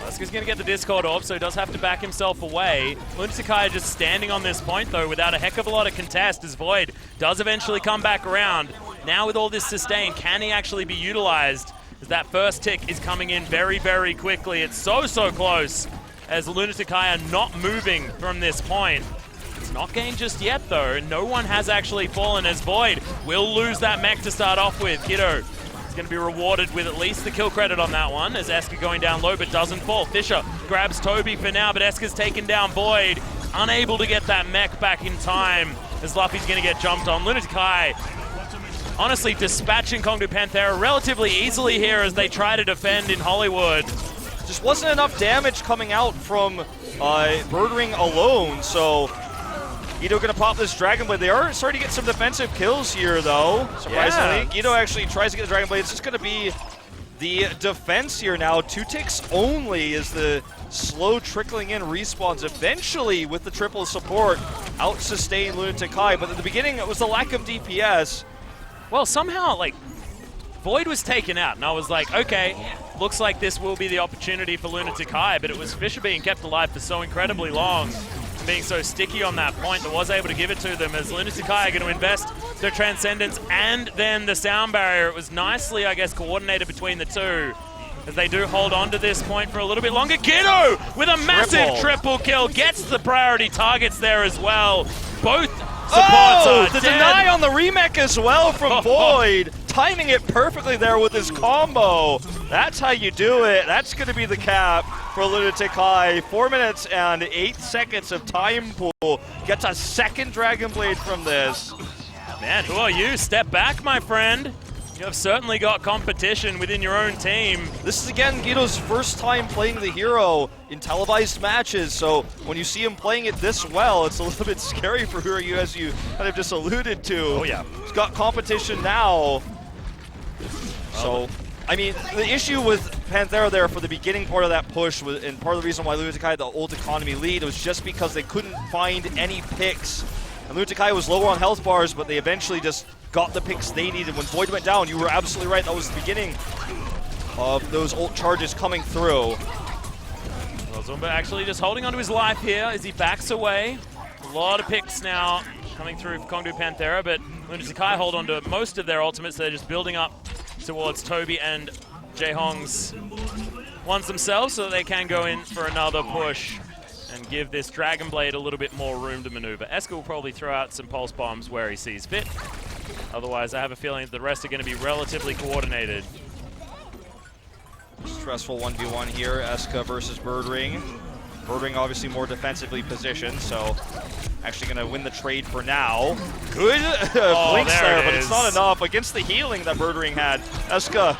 Eska's going to get the Discord orb, so he does have to back himself away. Lunatic-Hai just standing on this point, though, without a heck of a lot of contest, as Void does eventually come back around. Now with all this sustain, can he actually be utilized? As that first tick is coming in very, very quickly. It's so, so close, as Lunatic-Hai are not moving from this point. It's not gained just yet, though. No one has actually fallen, as Void will lose that mech to start off with. Kiddo is going to be rewarded with at least the kill credit on that one, as Eska going down low but doesn't fall. Fisher grabs Toby for now, but Eska's taken down Void. Unable to get that mech back in time, as Luffy's going to get jumped on. Lunatic-Hai honestly dispatching Kongdu Panthera relatively easily here as they try to defend in Hollywood. Just wasn't enough damage coming out from Bird Ring alone, so Guido gonna pop this Dragon Blade. They are starting to get some defensive kills here, though, surprisingly. Yeah. Guido actually tries to get the Dragon Blade. It's just gonna be the defense here now. 2 ticks only is the slow trickling in respawns. Eventually, with the triple support, out-sustain Lunatic-Hai, but at the beginning it was the lack of DPS. Well, somehow, like, Void was taken out, and I was like, okay, looks like this will be the opportunity for Lunatic-Hai, but it was Fisher being kept alive for so incredibly long, being so sticky on that point that was able to give it to them, as Lunatic-Hai are going to invest their Transcendence and then the Sound Barrier. It was nicely, I guess, coordinated between the two, as they do hold on to this point for a little bit longer. Kiddo with a massive triple kill, gets the priority targets there as well. Both supports are the dead. deny on the remake as well from Void. Timing it perfectly there with his combo. That's how you do it. That's going to be the cap for Lunatic-Hai. 4 minutes and 8 seconds of time pool. Gets a second Dragon Blade from this. Man, who are you? Step back, my friend. You have certainly got competition within your own team. This is, again, Guido's first time playing the hero in televised matches, so when you see him playing it this well, it's a little bit scary for who you, as you kind of just alluded to. Oh, yeah. He's got competition now. So, I mean, the issue with Panthera there for the beginning part of that push, was, and part of the reason why Lunatic-Hai had the ult economy lead, was just because they couldn't find any picks. And Lunatic-Hai was lower on health bars, but they eventually just got the picks they needed. When Void went down, you were absolutely right. That was the beginning of those ult charges coming through. Well, Zumba actually just holding onto his life here as he backs away. A lot of picks now coming through for Kongdu Panthera, but Lunatic-Hai hold on to most of their ultimates. They're just building up towards Toby and Jaehong's ones themselves so that they can go in for another push and give this Dragon Blade a little bit more room to maneuver. Eska will probably throw out some pulse bombs where he sees fit. Otherwise, I have a feeling that the rest are going to be relatively coordinated. Stressful 1v1 here, Eska versus Bird Ring. Birdwing obviously more defensively positioned, so actually going to win the trade for now. Good blinks there, but it's not enough against the healing that Birdwing had. Eska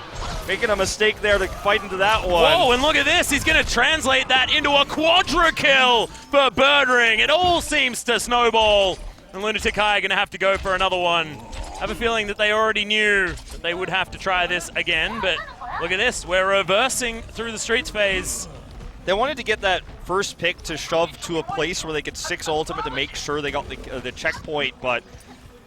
making a mistake there to fight into that one. Whoa, and look at this. He's going to translate that into a quadra kill for Birdwing. It all seems to snowball. And Lunatic-Hai are going to have to go for another one. I have a feeling that they already knew that they would have to try this again, but look at this. We're reversing through the streets phase. They wanted to get that first pick to shove to a place where they could 6 ultimate to make sure they got the checkpoint, but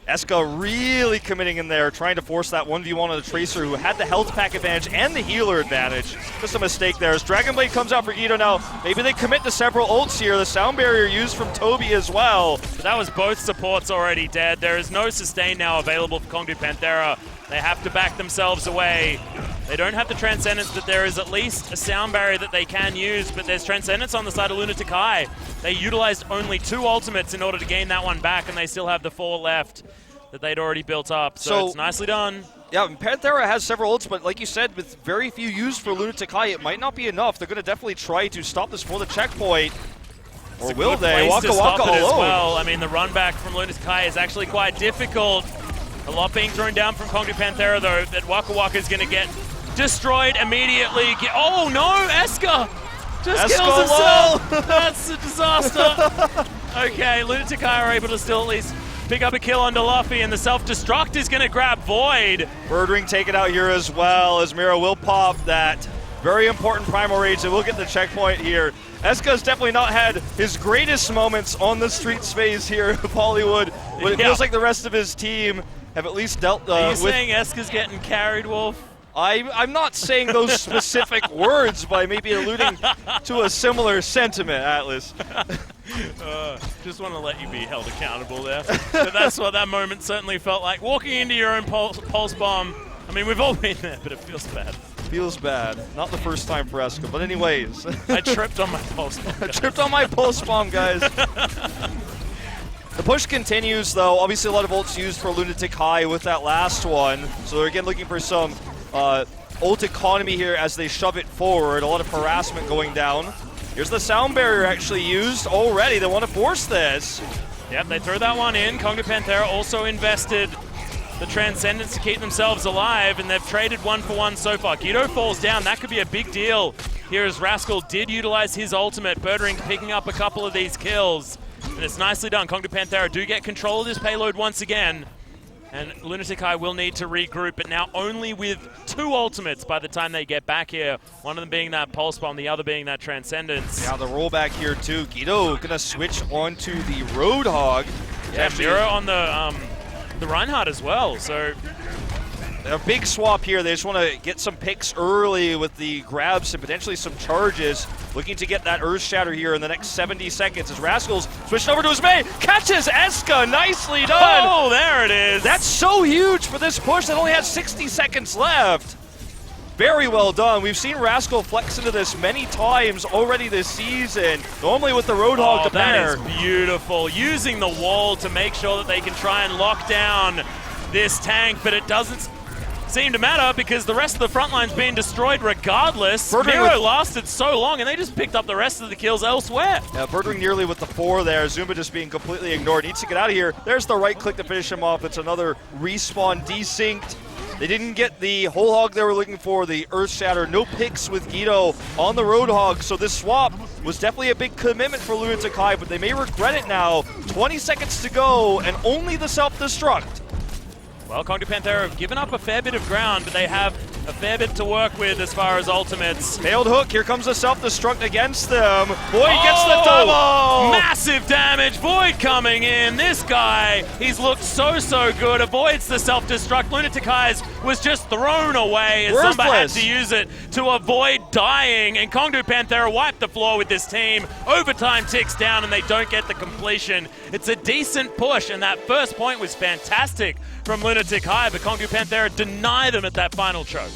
Eska really committing in there, trying to force that 1v1 on the Tracer who had the health pack advantage and the healer advantage. Just a mistake there as Dragon Blade comes out for Guido now. Maybe they commit to several ults here. The sound barrier used from Toby as well. But that was both supports already dead. There is no sustain now available for Kongdu Panthera. They have to back themselves away. They don't have the Transcendence, but there is at least a sound barrier that they can use, but there's Transcendence on the side of Lunatic-Hai. They utilized only 2 ultimates in order to gain that one back, and they still have the 4 left that they'd already built up, so it's nicely done. Yeah, Panthera has several ults, but like you said, with very few used for Lunatic-Hai, it might not be enough. They're going to definitely try to stop this for the checkpoint. Or will they? Waka Waka alone. As well. I mean, the run back from Lunatic-Hai is actually quite difficult. A lot being thrown down from Kongdu Panthera, though, that Waka Waka is going to get destroyed immediately. Oh no, Eska just kills himself. That's a disaster. Okay, Lunatic-Hai are able to still at least pick up a kill on Luffy, and the self-destruct is going to grab Void. Birdwing taken out here as well, as Mira will pop that very important Primal Rage, and we'll get the checkpoint here. Eska's definitely not had his greatest moments on the street space here of Hollywood, but it feels like the rest of his team have at least dealt Are you saying Eska's getting carried, Wolf? I'm not saying those specific words, but I may be alluding to a similar sentiment, Atlas. Just want to let you be held accountable there. But that's what that moment certainly felt like. Walking into your own pulse bomb. I mean, we've all been there, but it feels bad. Feels bad. Not the first time for Eska, but anyways. I tripped on my pulse bomb. I tripped on my pulse bomb, guys. The push continues, though. Obviously, a lot of ults used for Lunatic-Hai with that last one. So they're again looking for some ult economy here as they shove it forward. A lot of harassment going down. Here's the sound barrier actually used already. They want to force this. Yep, they throw that one in. Kongdu Panthera also invested the Transcendence to keep themselves alive, and they've traded 1 for 1 so far. Guido falls down. That could be a big deal here as Rascal did utilize his ultimate. Birdwing picking up a couple of these kills, and it's nicely done. Kongdu Panthera do get control of this payload once again. And Lunatic-Hai will need to regroup, but now only with 2 ultimates by the time they get back here. One of them being that Pulse Bomb, the other being that Transcendence. Yeah, the rollback here too. Guido gonna switch onto the Roadhog. Yeah, Mira on the Reinhardt as well, so a big swap here. They just want to get some picks early with the grabs and potentially some charges. Looking to get that Earth Shatter here in the next 70 seconds as Rascals switched over to his main. Catches Eska. Nicely done. Oh, there it is. That's so huge for this push that only has 60 seconds left. Very well done. We've seen Rascal flex into this many times already this season. Normally with the Roadhog to pair. That is beautiful. Using the wall to make sure that they can try and lock down this tank, but it doesn't seem to matter because the rest of the front line's being destroyed regardless. Miro lasted so long and they just picked up the rest of the kills elsewhere. Yeah, Birdwing nearly with the 4 there. Zuma just being completely ignored. Needs to get out of here. There's the right click to finish him off. It's another respawn desynced. They didn't get the whole hog they were looking for, the Earth Shatter. No picks with Guido on the Roadhog, so this swap was definitely a big commitment for Lunatic-Hai, but they may regret it now. 20 seconds to go, and only the self-destruct. Well, Kongdu Panthera have given up a fair bit of ground, but they have a fair bit to work with as far as ultimates. Failed hook, here comes the self-destruct against them. Void gets the double! Massive damage, Void coming in. This guy, he's looked so good. Avoids the self-destruct. Lunatic-Hai's was just thrown away as Zumba had to use it to avoid dying. And Kongdu Panthera wiped the floor with this team. Overtime ticks down and they don't get the completion. It's a decent push, and that first point was fantastic from Lunatic-Hai, but Kongdu Panthera deny them at that final choke.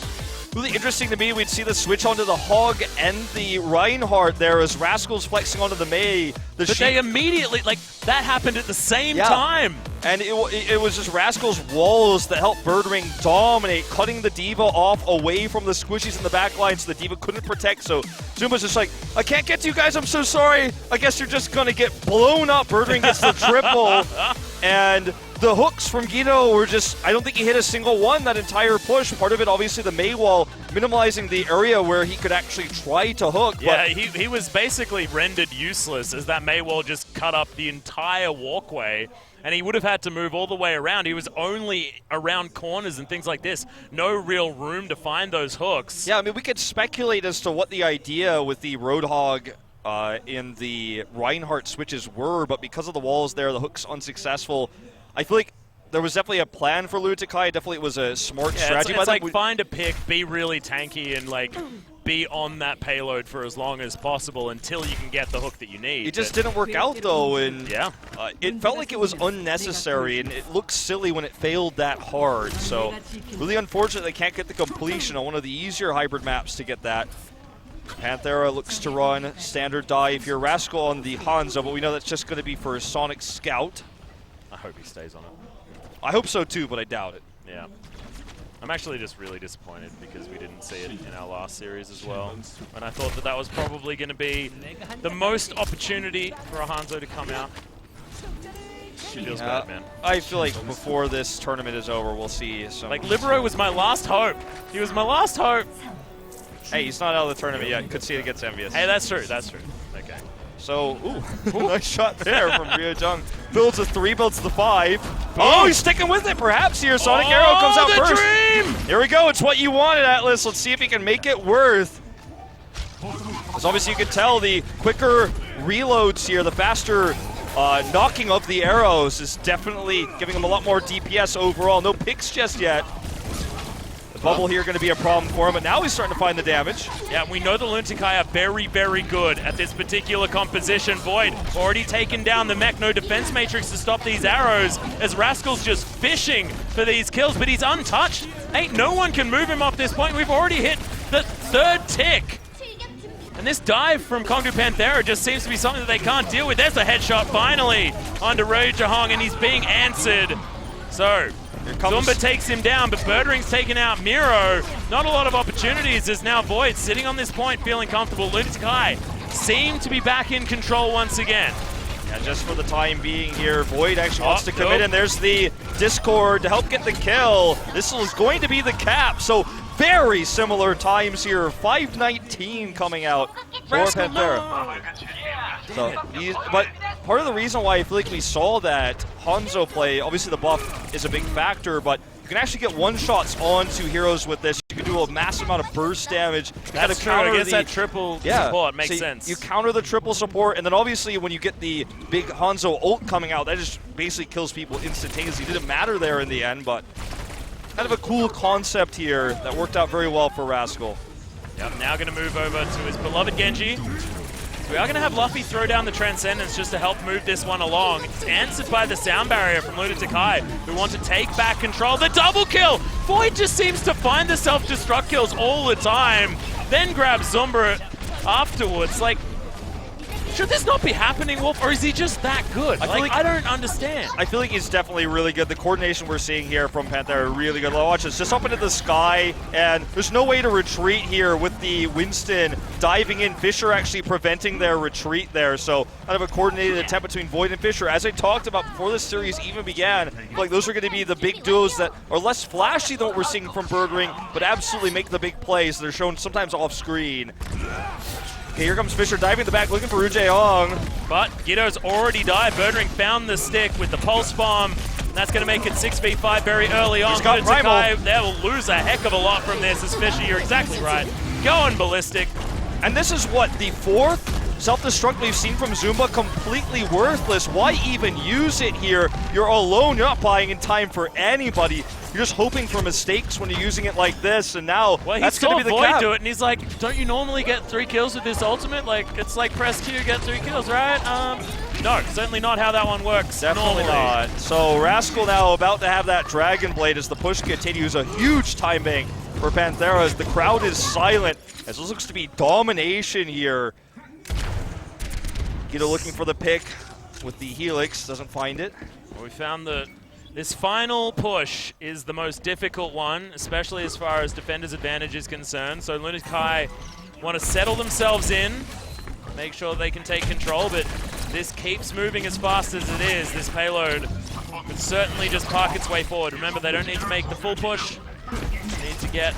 really interesting to me. We'd see the switch onto the Hog and the Reinhardt there as Rascal's flexing onto the Mei. But they immediately, like, that happened at the same time. And it was just Rascal's walls that helped Birdring dominate, cutting the D.Va off away from the squishies in the back line so the D.Va couldn't protect. So Zumba's just like, I can't get to you guys, I'm so sorry. I guess you're just going to get blown up. Birdring gets the triple. And the hooks from Guido were just, I don't think he hit a single one that entire push. Part of it, obviously, the Mei wall minimalizing the area where he could actually try to hook. Yeah, he was basically rendered useless as that Mei wall just cut up the entire walkway. And he would have had to move all the way around. He was only around corners and things like this. No real room to find those hooks. Yeah, I mean, we could speculate as to what the idea with the Roadhog in the Reinhardt switches were, but because of the walls there, the hooks unsuccessful. I feel like there was definitely a plan for Lunatic-Hai. Definitely it was a smart strategy. It's like find a pick, be really tanky, and like be on that payload for as long as possible until you can get the hook that you need. It just didn't work out though, and yeah, it felt like it was unnecessary, and it looked silly when it failed that hard. So really unfortunate they can't get the completion on one of the easier hybrid maps to get that. Panthera looks to run standard dive here. Rascal on the Hanzo, but we know that's just going to be for a Sonic Scout. I hope he stays on it. I hope so too, but I doubt it. Yeah. I'm actually just really disappointed because we didn't see it in our last series as well. And I thought that that was probably going to be the most opportunity for a Hanzo to come out. It feels bad, man. I feel like before this tournament is over, we'll see some... Like, Libero was my last hope. He was my last hope. Hey, he's not out of the tournament yet. Could see it against Envious. Hey, that's true. That's true. Okay. So, ooh, nice shot there from Ryo Jung. Builds a 3, builds the 5. Oh, he's sticking with it perhaps here. Sonic Arrow comes out the first. Dream! Here we go. It's what you wanted, Atlas. Let's see if he can make it worth. As obviously you can tell, the quicker reloads here, the faster knocking of the arrows is definitely giving him a lot more DPS overall. No picks just yet. Bubble here going to be a problem for him, but now he's starting to find the damage. Yeah, we know the Lunatic-Hai are very, very good at this particular composition. Void already taken down the mech, no defense matrix to stop these arrows as Rascal's just fishing for these kills, but he's untouched. Ain't no one can move him off this point. We've already hit the 3rd tick. And this dive from Kongdu Panthera just seems to be something that they can't deal with. There's a headshot finally onto Ryo Jung, and he's being answered. So, Zumba takes him down, but Birdring's taken out Miro. Not a lot of opportunities as now Void sitting on this point feeling comfortable. Lunatic-Hai seem to be back in control once again. Yeah, just for the time being here, Void actually wants to commit, and there's the Discord to help get the kill. This is going to be the cap, so very similar times here. 5:19 coming out for Panthera. So, but part of the reason why I feel like we saw that Hanzo play, obviously the buff is a big factor, but you can actually get one-shots onto heroes with this. You can do a massive amount of burst damage. That's true, I guess that triple support makes sense. You counter the triple support, and then obviously when you get the big Hanzo ult coming out, that just basically kills people instantaneously. It didn't matter there in the end, but kind of a cool concept here that worked out very well for Rascal. Yep, now going to move over to his beloved Genji. We are going to have Luffy throw down the Transcendence just to help move this one along. It's answered by the sound barrier from Lunatic-Hai, who want to take back control. The double kill! Void just seems to find the self-destruct kills all the time, then grabs Zumba afterwards. Like, should this not be happening, Wolf, or is he just that good? I don't understand. I feel like he's definitely really good. The coordination we're seeing here from Panthera, really good. Watch this, just up into the sky, and there's no way to retreat here with the Winston diving in. Fisher actually preventing their retreat there, so kind of a coordinated attempt between Void and Fisher. As I talked about before this series even began, I feel like those are going to be the big duos that are less flashy than what we're seeing from Birdring, but absolutely make the big plays. They're shown sometimes off screen. Okay, here comes Fisher diving in the back, looking for Ryo Jung. But Guido's already died. Birdring found the stick with the pulse bomb. And that's going to make it 6v5 very early on. He's got Primal. They will lose a heck of a lot from this as Fisher, you're exactly right. Going ballistic. And this is what, the 4th self-destruct we've seen from Zumba, completely worthless. Why even use it here? You're alone, you're not buying in time for anybody. You're just hoping for mistakes when you're using it like this, and now that's going to be the cap. Do it, and he's like, don't you normally get 3 kills with this ultimate? Like, it's like press Q, get 3 kills, right? No, certainly not how that one works. Definitely not. So Rascal now about to have that Dragon Blade as the push continues. A huge time bank for Panthera as the crowd is silent, as this looks to be domination here. Guido looking for the pick with the Helix, doesn't find it. Well, we found that this final push is the most difficult one, especially as far as defender's advantage is concerned. So Lunatic-Hai want to settle themselves in, make sure they can take control, but this keeps moving as fast as it is. This payload could certainly just park its way forward. Remember, they don't need to make the full push. They need to get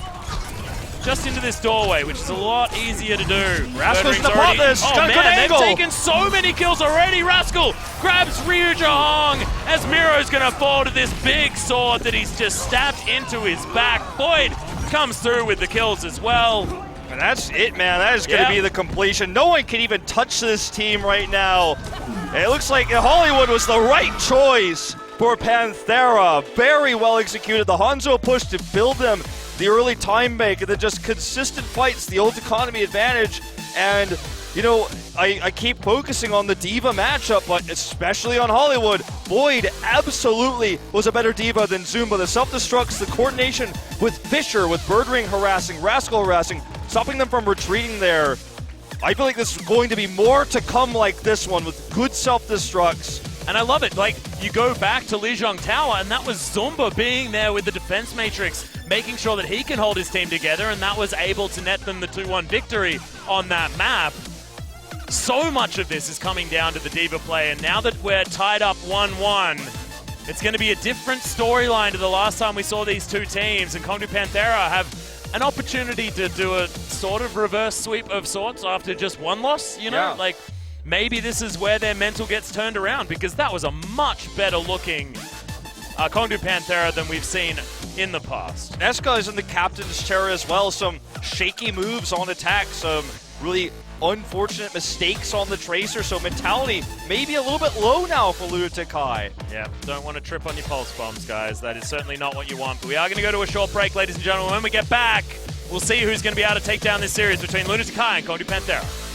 just into this doorway, which is a lot easier to do. Rascal's in the already, pot. This oh got a good man, angle. they've taken so many kills already. Rascal grabs Ryu Jahong as Miro's gonna fall to this big sword that he's just stabbed into his back. Boyd comes through with the kills as well. And that's it, man. That is going to be the completion. No one can even touch this team right now. It looks like Hollywood was the right choice for Panthera. Very well executed. The Hanzo push to build them the early time bank, and then just consistent fights, the old economy advantage. And, you know, I keep focusing on the D.Va matchup, but especially on Hollywood. Boyd absolutely was a better D.Va than Zumba. The self-destructs, the coordination with Fisher, with Birdring harassing, Rascal harassing, stopping them from retreating there. I feel like this is going to be more to come like this one with good self-destructs. And I love it. Like, you go back to Lijiang Tower, and that was Zumba being there with the defense matrix, making sure that he can hold his team together, and that was able to net them the 2-1 victory on that map. So much of this is coming down to the D.Va play, and now that we're tied up 1-1, it's going to be a different storyline to the last time we saw these two teams, and Kongdu Panthera have an opportunity to do a sort of reverse sweep of sorts after just one loss, you know? Yeah. Like, maybe this is where their mental gets turned around, because that was a much better looking Kongdu Panthera than we've seen in the past. Nesca is in the captain's chair as well. Some shaky moves on attack, some really unfortunate mistakes on the Tracer, so mentality maybe a little bit low now for Lunatic-Hai. Yeah, don't want to trip on your pulse bombs, guys. That is certainly not what you want. But we are going to go to a short break, ladies and gentlemen. When we get back, we'll see who's going to be able to take down this series between Lunatic-Hai and Kongdu Panthera.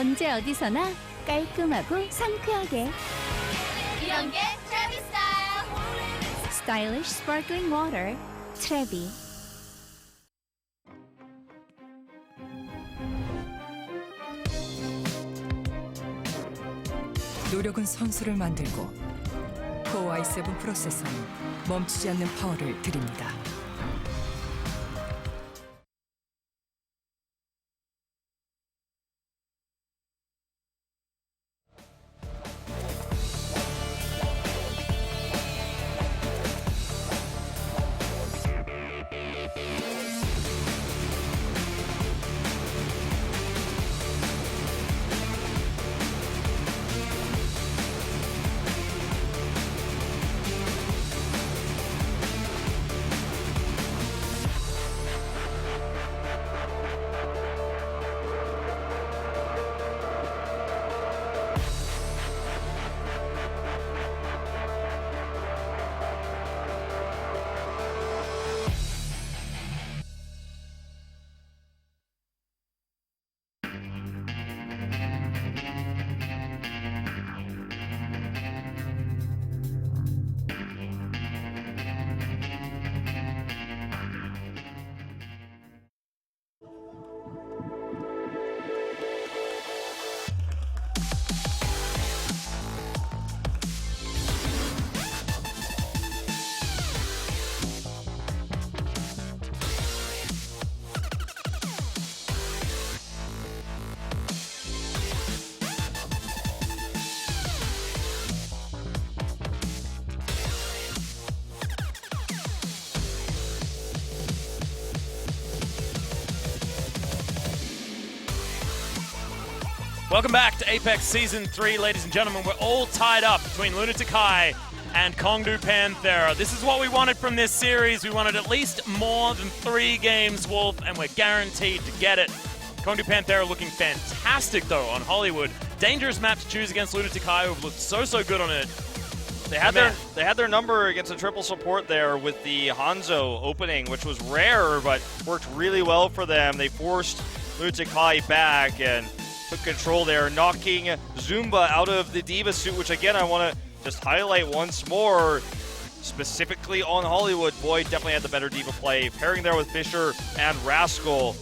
언제 어디서나 깔끔하고 상쾌하게. 이런 게 트래비 스타일. Stylish sparkling water. 트래비. 노력은 선수를 만들고 코어 i7 프로세서는 멈추지 않는 파워를 드립니다. Welcome back to Apex Season 3, ladies and gentlemen. We're all tied up between Lunatic-Hai and Kongdu Panthera. This is what we wanted from this series. We wanted at least more than 3 games, Wolf, and we're guaranteed to get it. Kongdu Panthera looking fantastic, though, on Hollywood. Dangerous map to choose against Lunatic-Hai, who've looked so good on it. They had their number against a triple support there with the Hanzo opening, which was rare, but worked really well for them. They forced Lunatic-Hai back and took control there, knocking Zumba out of the Diva suit, which again I want to just highlight once more, specifically on Hollywood. Boyd definitely had the better Diva play, pairing there with Fisher and Rascal.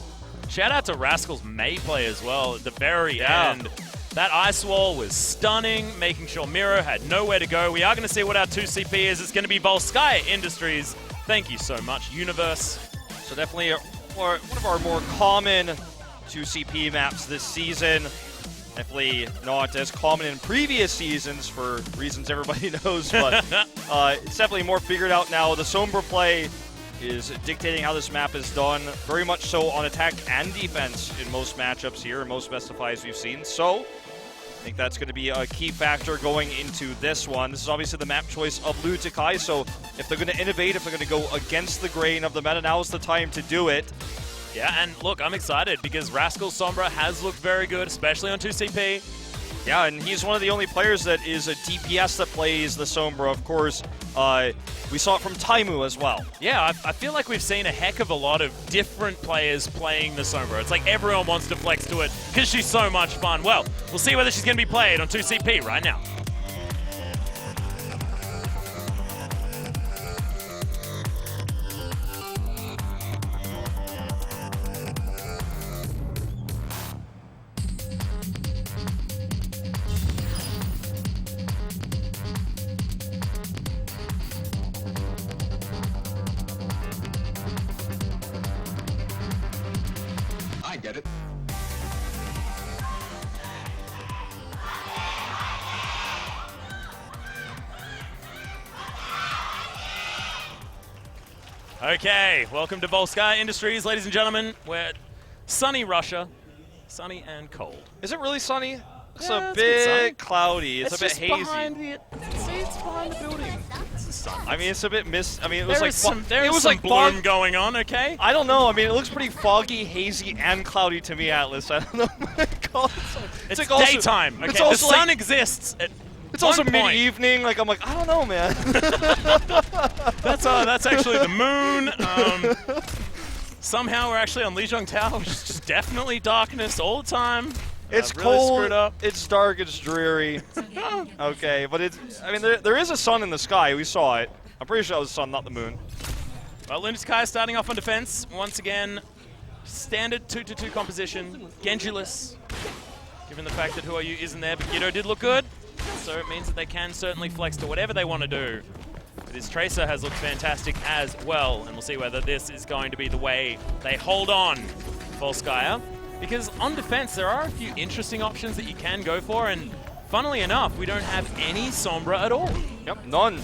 Shout out to Rascal's May play as well at the very end. That ice wall was stunning, making sure Miro had nowhere to go. We are going to see what our 2CP is. It's going to be Volskaya Industries. Thank you so much, Universe. So definitely one of our more common 2CP maps this season. Definitely not as common in previous seasons for reasons everybody knows, but it's definitely more figured out now. The Sombra play is dictating how this map is done, very much so on attack and defense in most matchups here, most best-of-5s we've seen. So I think that's going to be a key factor going into this one. This is obviously the map choice of Lunatic-Hai, so if they're going to innovate, if they're going to go against the grain of the meta, now is the time to do it. Yeah, and look, I'm excited because Rascal Sombra has looked very good, especially on 2CP. Yeah, and he's one of the only players that is a DPS that plays the Sombra. Of course, we saw it from Taimu as well. Yeah, I feel like we've seen a heck of a lot of different players playing the Sombra. It's like everyone wants to flex to it because she's so much fun. Well, we'll see whether she's going to be played on 2CP right now. I get it. Okay, welcome to Volskaya Industries, ladies and gentlemen. We're sunny Russia, sunny and cold. Is it really sunny? It's Yeah, a it's a bit sunny. bit cloudy. It's a bit just hazy. behind it's behind the building. It's the sun. I mean, it's a bit I mean, it was There like is some, there it is was some like bloom fog. going on, okay? I don't know. I mean, it looks pretty foggy, hazy, and cloudy to me, Atlas. I don't know what to call it. It's like also- daytime, okay? It's also the sun like, exists at it's also one point. mid-evening. Like, I'm like, I don't know, man. That's actually the moon. Somehow we're actually on Lijiang Tower, which is just definitely darkness all the time. It's really cold, screwed up. it's dark, it's dreary. Okay, but I mean, there is a sun in the sky. We saw it. I'm pretty sure it was the sun, not the moon. Well, Lunatic-Hai starting off on defense. Once again, standard 2-2 composition. Genji-less, given the fact that Who Are You isn't there, but Guido did look good. So it means that they can certainly flex to whatever they want to do. But his Tracer has looked fantastic as well, and we'll see whether this is going to be the way they hold on Volskaya. Because on defense, there are a few interesting options that you can go for, and funnily enough, we don't have any Sombra at all. Yep, none.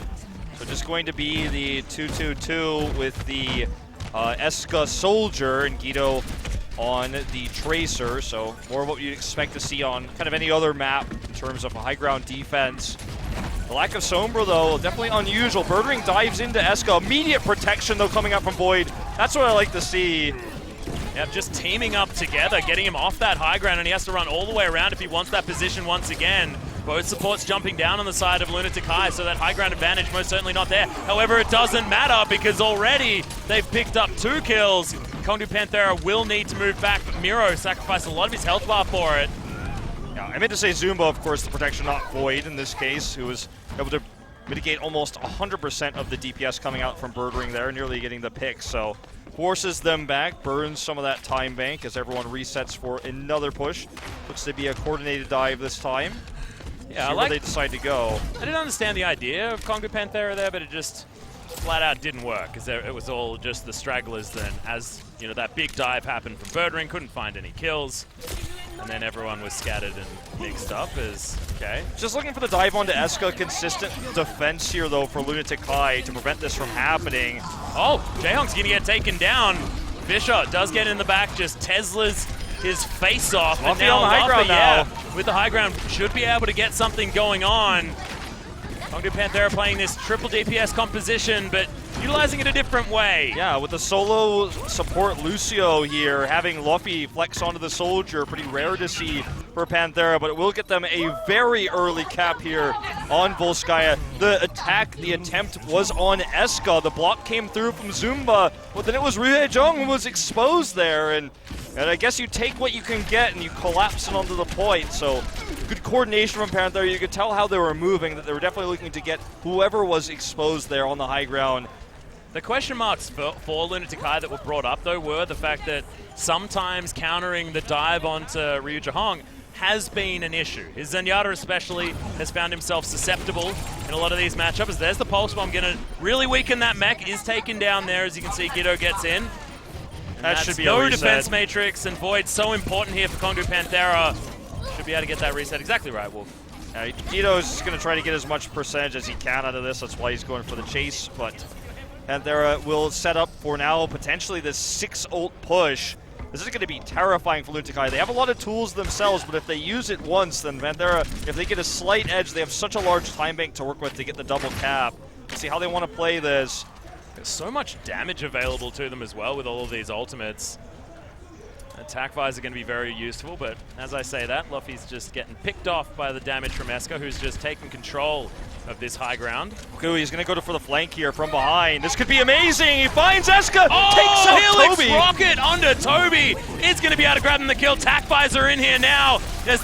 So just going to be the 2-2-2 with the Eska Soldier and Guido on the Tracer. So more of what you'd expect to see on kind of any other map in terms of high ground defense. The lack of Sombra, though, definitely unusual. Birdring dives into Eska. Immediate protection, though, coming up from Void. That's what I like to see. Yep, just teaming up together, getting him off that high ground, and he has to run all the way around if he wants that position once again. Both supports jumping down on the side of Lunatic-Hai, so that high ground advantage most certainly not there. However, it doesn't matter because already they've picked up 2 kills. Kongdu Panthera will need to move back, but Miro sacrificed a lot of his health bar for it. Yeah, I meant to say Zumba, of course, the protection, not Void in this case, who was able to mitigate almost 100% of the DPS coming out from Birdring there, nearly getting the pick. So forces them back, burns some of that time bank as everyone resets for another push. Looks to be a coordinated dive this time. Yeah, See where they decide to go. I didn't understand the idea of Kongdu Panthera there, but it just flat out didn't work because it was all just the stragglers then. As you know, that big dive happened from Birdring, couldn't find any kills, and then everyone was scattered and mixed up as, okay. Just looking for the dive onto Eska. Consistent defense here, though, for Lunatic-Hai to prevent this from happening. Oh, Jaehong's gonna get taken down. Fisher does get in the back, just Tesla's his face off. Luffy on the high ground now. With the high ground, should be able to get something going on. Kongdu Panthera playing this triple DPS composition, but utilizing it a different way. Yeah, with the solo support Lucio here, having Luffy flex onto the Soldier, pretty rare to see for Panthera, but it will get them a very early cap here on Volskaya. The attack, the attempt was on Eska. The block came through from Zumba, but then it was Ryujong who was exposed there, and I guess you take what you can get and you collapse it onto the point. So good coordination from Panthera. You could tell how they were moving, that they were definitely looking to get whoever was exposed there on the high ground. The question marks for Lunatic-Hai that were brought up, though, were the fact that sometimes countering the dive onto Ryujong has been an issue. His Zenyatta especially has found himself susceptible in a lot of these matchups. There's the Pulse Bomb, going to really weaken that mech, is taken down there. As you can see, Guido gets in. That should be no a reset. defense matrix, and Void so important here for Kongdu Panthera. Should be able to get that reset. Exactly right, Wolf. Guido's just going to try to get as much percentage as he can out of this. That's why he's going for the chase, but Panthera will set up for now potentially this 6-ult push. This is going to be terrifying for Lunatic-Hai. They have a lot of tools themselves, but if they use it once, then Panthera, if they get a slight edge, they have such a large time bank to work with to get the double cap. Let's see how they want to play this. There's so much damage available to them as well with all of these ultimates. Attack Vise are going to be very useful, but as I say that, Luffy's just getting picked off by the damage from Eska, who's just taking control of this high ground. Okay, he's going to go for the flank here from behind. This could be amazing. He finds Eska, oh, takes out Helix Toby. Rocket onto Toby. It's going to be able to grab him the kill. Tac Visor in here now. There's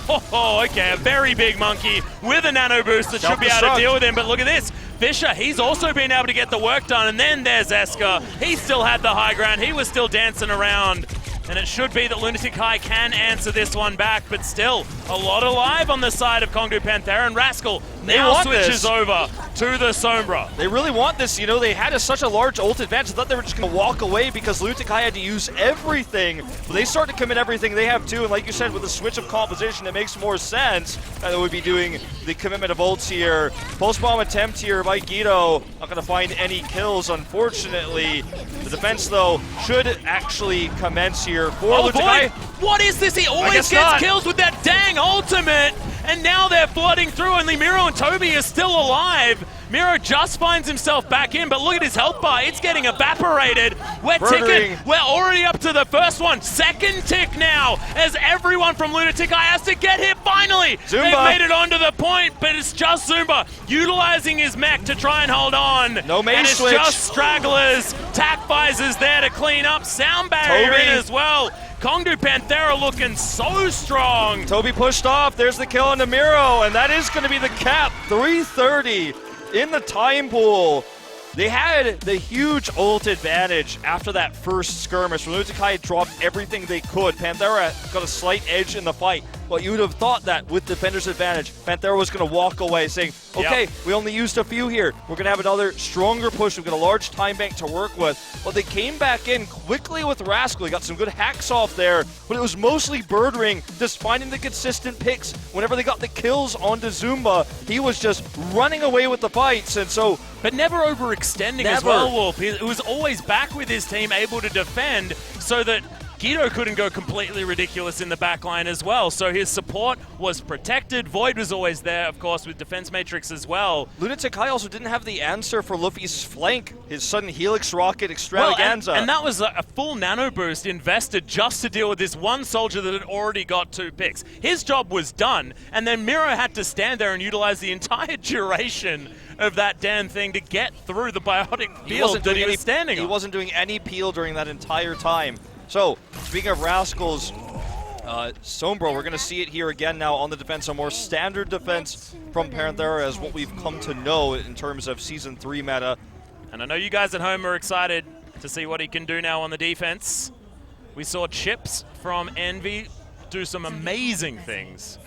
okay, a very big monkey with a nano boost that should be able to deal with him, but look at this. Fisher, he's also been able to get the work done, and then there's Eska. He still had the high ground. He was still dancing around. And it should be that Lunatic-Hai can answer this one back, but still a lot alive on the side of Kongdu Panthera, and Rascal now switches over to the Sombra. They really want this. You know, they had such a large ult advantage. I thought they were just going to walk away because Lunatic-Hai had to use everything. But they start to commit everything they have too, and like you said, with the switch of composition, it makes more sense that they would be doing the commitment of ults here. Post-bomb attempt here by Guido. Not going to find any kills, unfortunately. The defense, though, should actually commence here for Lunatic-Hai. What is this? He always gets kills with that dang ultimate, and now they're flooding through. Only Miro and Toby are still alive. Miro just finds himself back in, but look at his health bar. It's getting evaporated. We're ticking. We're already up to the first one. Second tick now, as everyone from Lunatic-Hai has to get hit finally. Zumba. They've made it onto the point, but it's just Zumba utilizing his mech to try and hold on. No main switch. It's just stragglers. Tac Visor's there to clean up. Sound barrier in as well. Kongdu Panthera looking so strong. Toby pushed off. There's the kill on Miro, and that is going to be the cap. 330 in the time pool. They had the huge ult advantage after that first skirmish. Lunatic-Hai dropped everything they could. Panthera got a slight edge in the fight, but you would have thought that with defender's advantage, Panthera was going to walk away saying, okay, we only used a few here. We're going to have another stronger push. We've got a large time bank to work with. But they came back in quickly with Rascal. He got some good hacks off there, but it was mostly Birdring just finding the consistent picks. Whenever they got the kills onto Zumba, he was just running away with the fights, and so... But never overextending as well, Wolf. He was always back with his team, able to defend, so that Guido couldn't go completely ridiculous in the backline as well. So his support was protected. Void was always there, of course, with Defense Matrix as well. Lunatic-Hai also didn't have the answer for Luffy's flank, his sudden Helix Rocket extravaganza. Well, and that was a full nano boost invested just to deal with this one soldier that had already got 2 picks. His job was done, and then Miro had to stand there and utilize the entire duration of that damn thing to get through the biotic field that he was standing on. He wasn't doing any peel during that entire time. So, speaking of Rascals, Sombra, we're going to see it here again now on the defense, a more standard defense from Panthera as what we've come to know in terms of Season 3 meta. And I know you guys at home are excited to see what he can do now on the defense. We saw Chips from Envy do some amazing things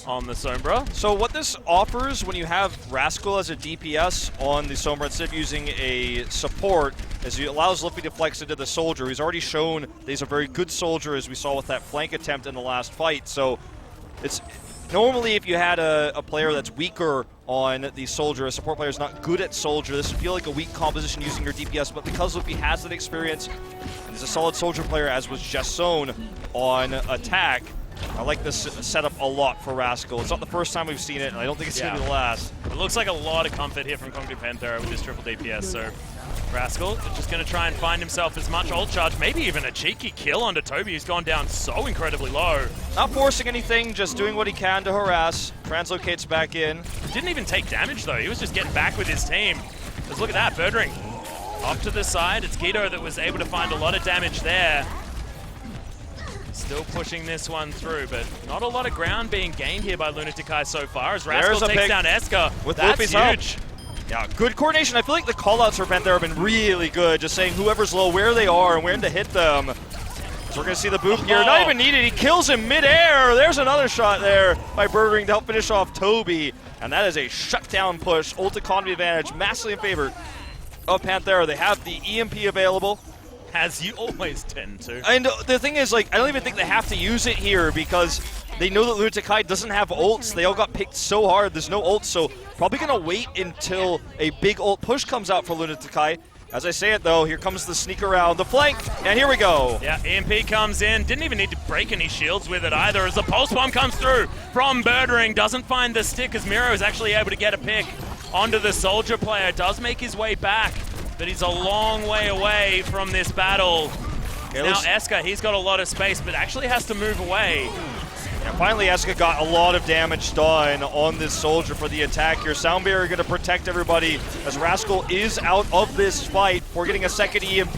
on the Sombra. So what this offers when you have Rascal as a DPS on the Sombra instead of using a support is it allows Luffy to flex into the soldier. He's already shown that he's a very good soldier, as we saw with that flank attempt in the last fight. So it's normally if you had a player that's weaker on the soldier, a support player is not good at soldier, this would feel like a weak composition using your DPS, but because Luffy has that experience and is a solid soldier player, as was just shown on attack, I like this setup a lot for Rascal. It's not the first time we've seen it, and I don't think it's going to be the last. It looks like a lot of comfort here from Kongdu Panthera with his triple DPS, so Rascal is just going to try and find himself as much ult charge, maybe even a cheeky kill onto Toby, who's gone down so incredibly low. Not forcing anything, just doing what he can to harass. Translocates back in. Didn't even take damage, though. He was just getting back with his team. Because look at that, Birdring. Off to the side, it's Guido that was able to find a lot of damage there. Still pushing this one through, but not a lot of ground being gained here by Lunatic-Hai so far as Rascal takes down Eska. With That's Luffy's huge. Help. Yeah, good coordination. I feel like the callouts for Panthera have been really good, just saying whoever's low, where they are, and when to hit them. So we're going to see the boop here. Not even needed. He kills him midair. There's another shot there by Birdring to help finish off Toby. And that is a shutdown push. Ult economy advantage, massively in favor of Panthera. They have the EMP available. As you always tend to. And the thing is, like, I don't even think they have to use it here because they know that Lunatic-Hai doesn't have ults. They all got picked so hard. There's no ults, so probably going to wait until a big ult push comes out for Lunatic-Hai. As I say it, though, here comes the sneak around the flank, and here we go. Yeah, EMP comes in. Didn't even need to break any shields with it either as the pulse bomb comes through from Birdring. Doesn't find the stick as Miro is actually able to get a pick onto the soldier player. Does make his way back, but he's a long way away from this battle. Now Eska, he's got a lot of space, but actually has to move away. And finally, Eska got a lot of damage done on this soldier for the attack here. Sound Barrier going to protect everybody as Rascal is out of this fight. We're getting a second EMP.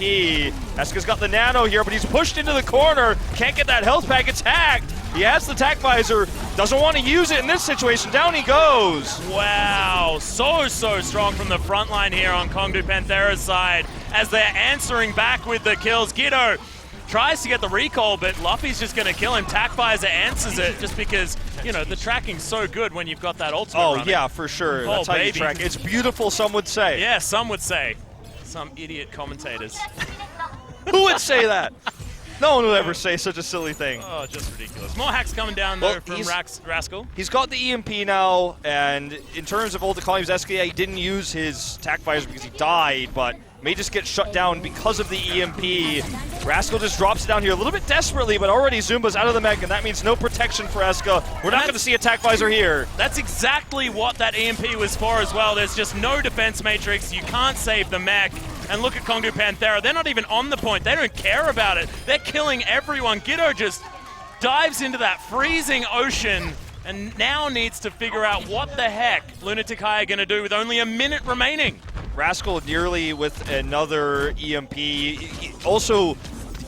Eska's got the nano here, but he's pushed into the corner. Can't get that health pack. It's hacked. He has the tac visor. Doesn't want to use it in this situation. Down he goes. Wow, so strong from the front line here on Kongdu Panthera's side as they're answering back with the kills. Guido tries to get the recall, but Luffy's just going to kill him. Tac visor answers it just because, you know, the tracking's so good when you've got that ultimate running. Yeah, for sure. That's how you track. It's beautiful, some would say. Yeah, some would say. Some idiot commentators. Who would say that? No one would ever say such a silly thing. Oh, just ridiculous. More hacks coming down, though, from Rascal. He's got the EMP now, and in terms of ult economies, SKA, he didn't use his tac visor because he died, but may just get shut down because of the EMP. Rascal just drops it down here a little bit desperately, but already Zumba's out of the mech, and that means no protection for Eska. We're not going to see a tac visor here. That's exactly what that EMP was for as well. There's just no defense matrix. You can't save the mech. And look at Kongdu Panthera. They're not even on the point. They don't care about it. They're killing everyone. Guido just dives into that freezing ocean and now needs to figure out what the heck Lunatic-Hai are going to do with only a minute remaining. Rascal nearly with another EMP. Also,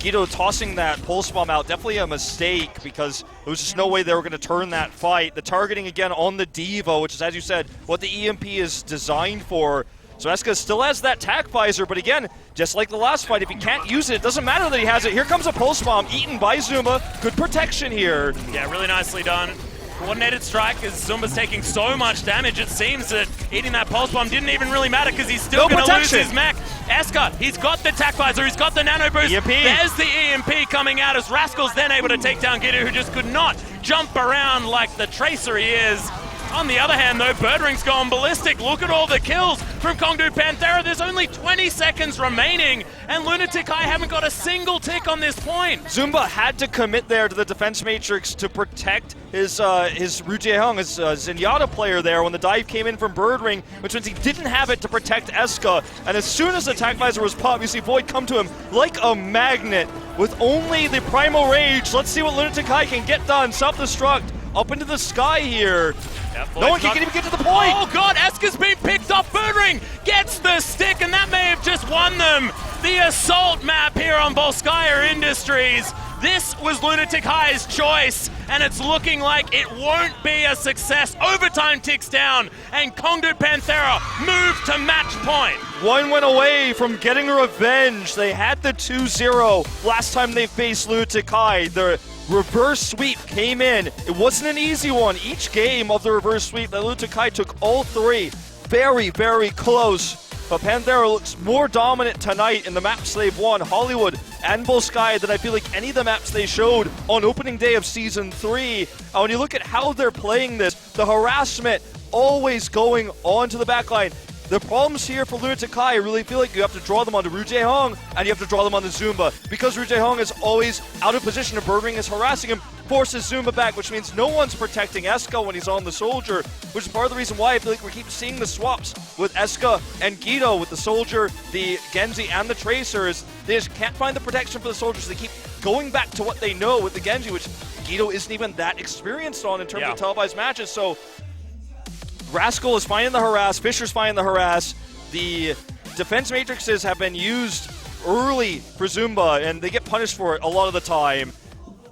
Guido tossing that pulse bomb out, definitely a mistake because there was just no way they were going to turn that fight. The targeting again on the Diva, which is, as you said, what the EMP is designed for. So Eska still has that tac visor, but again, just like the last fight, if he can't use it, it doesn't matter that he has it. Here comes a pulse bomb, eaten by Zuma. Good protection here. Yeah, really nicely done. Coordinated strike as Zumba's taking so much damage. It seems that eating that pulse bomb didn't even really matter because he's still going to lose his mech. Eska, he's got the tac visor, he's got the nano boost. EMP. There's the EMP coming out as Rascal's then able to take down Guido, who just could not jump around like the Tracer he is. On the other hand, though, Birdring's going ballistic. Look at all the kills from Kongdu Panthera. There's only 20 seconds remaining, and Lunatic-Hai haven't got a single tick on this point. Zumba had to commit there to the defense matrix to protect his Ru Jae-hong, his Zenyatta player there when the dive came in from Birdring, which means he didn't have it to protect Eska. And as soon as the attack visor was popped, you see Void come to him like a magnet with only the Primal Rage. Let's see what Lunatic-Hai can get done. Self-destruct up into the sky here. Yeah, no one can even get to the point. Oh god, Eska's been picked off. Birdring gets the stick, and that may have just won them the assault map here on Volskaya Industries. This was Lunatic-Hai's choice, and it's looking like it won't be a success. Overtime ticks down, and Kongdu Panthera move to match point. One went away from getting revenge. They had the 2-0 last time they faced Lunatic-Hai. The reverse sweep came in. It wasn't an easy one. Each game of the reverse sweep that Lunatic-Hai took all three. Very, very close. But Panthera looks more dominant tonight in the maps they've won, Hollywood and Volskaya, than I feel like any of the maps they showed on opening day of Season 3. And when you look at how they're playing this, the harassment always going onto the backline. The problems here for Lunatic-Hai, I really feel like you have to draw them onto Ru Jae-hong and you have to draw them onto Zumba. Because Ru Jae-hong is always out of position and Birdring is harassing him, forces Zumba back, which means no one's protecting Eska when he's on the Soldier, which is part of the reason why I feel like we keep seeing the swaps with Eska and Guido, with the Soldier, the Genji, and the Tracers. They just can't find the protection for the Soldiers. They keep going back to what they know with the Genji, which Guido isn't even that experienced on in terms of televised matches. So Rascal is finding the harass, Fisher's finding the harass. The defense matrices have been used early for Zumba, and they get punished for it a lot of the time.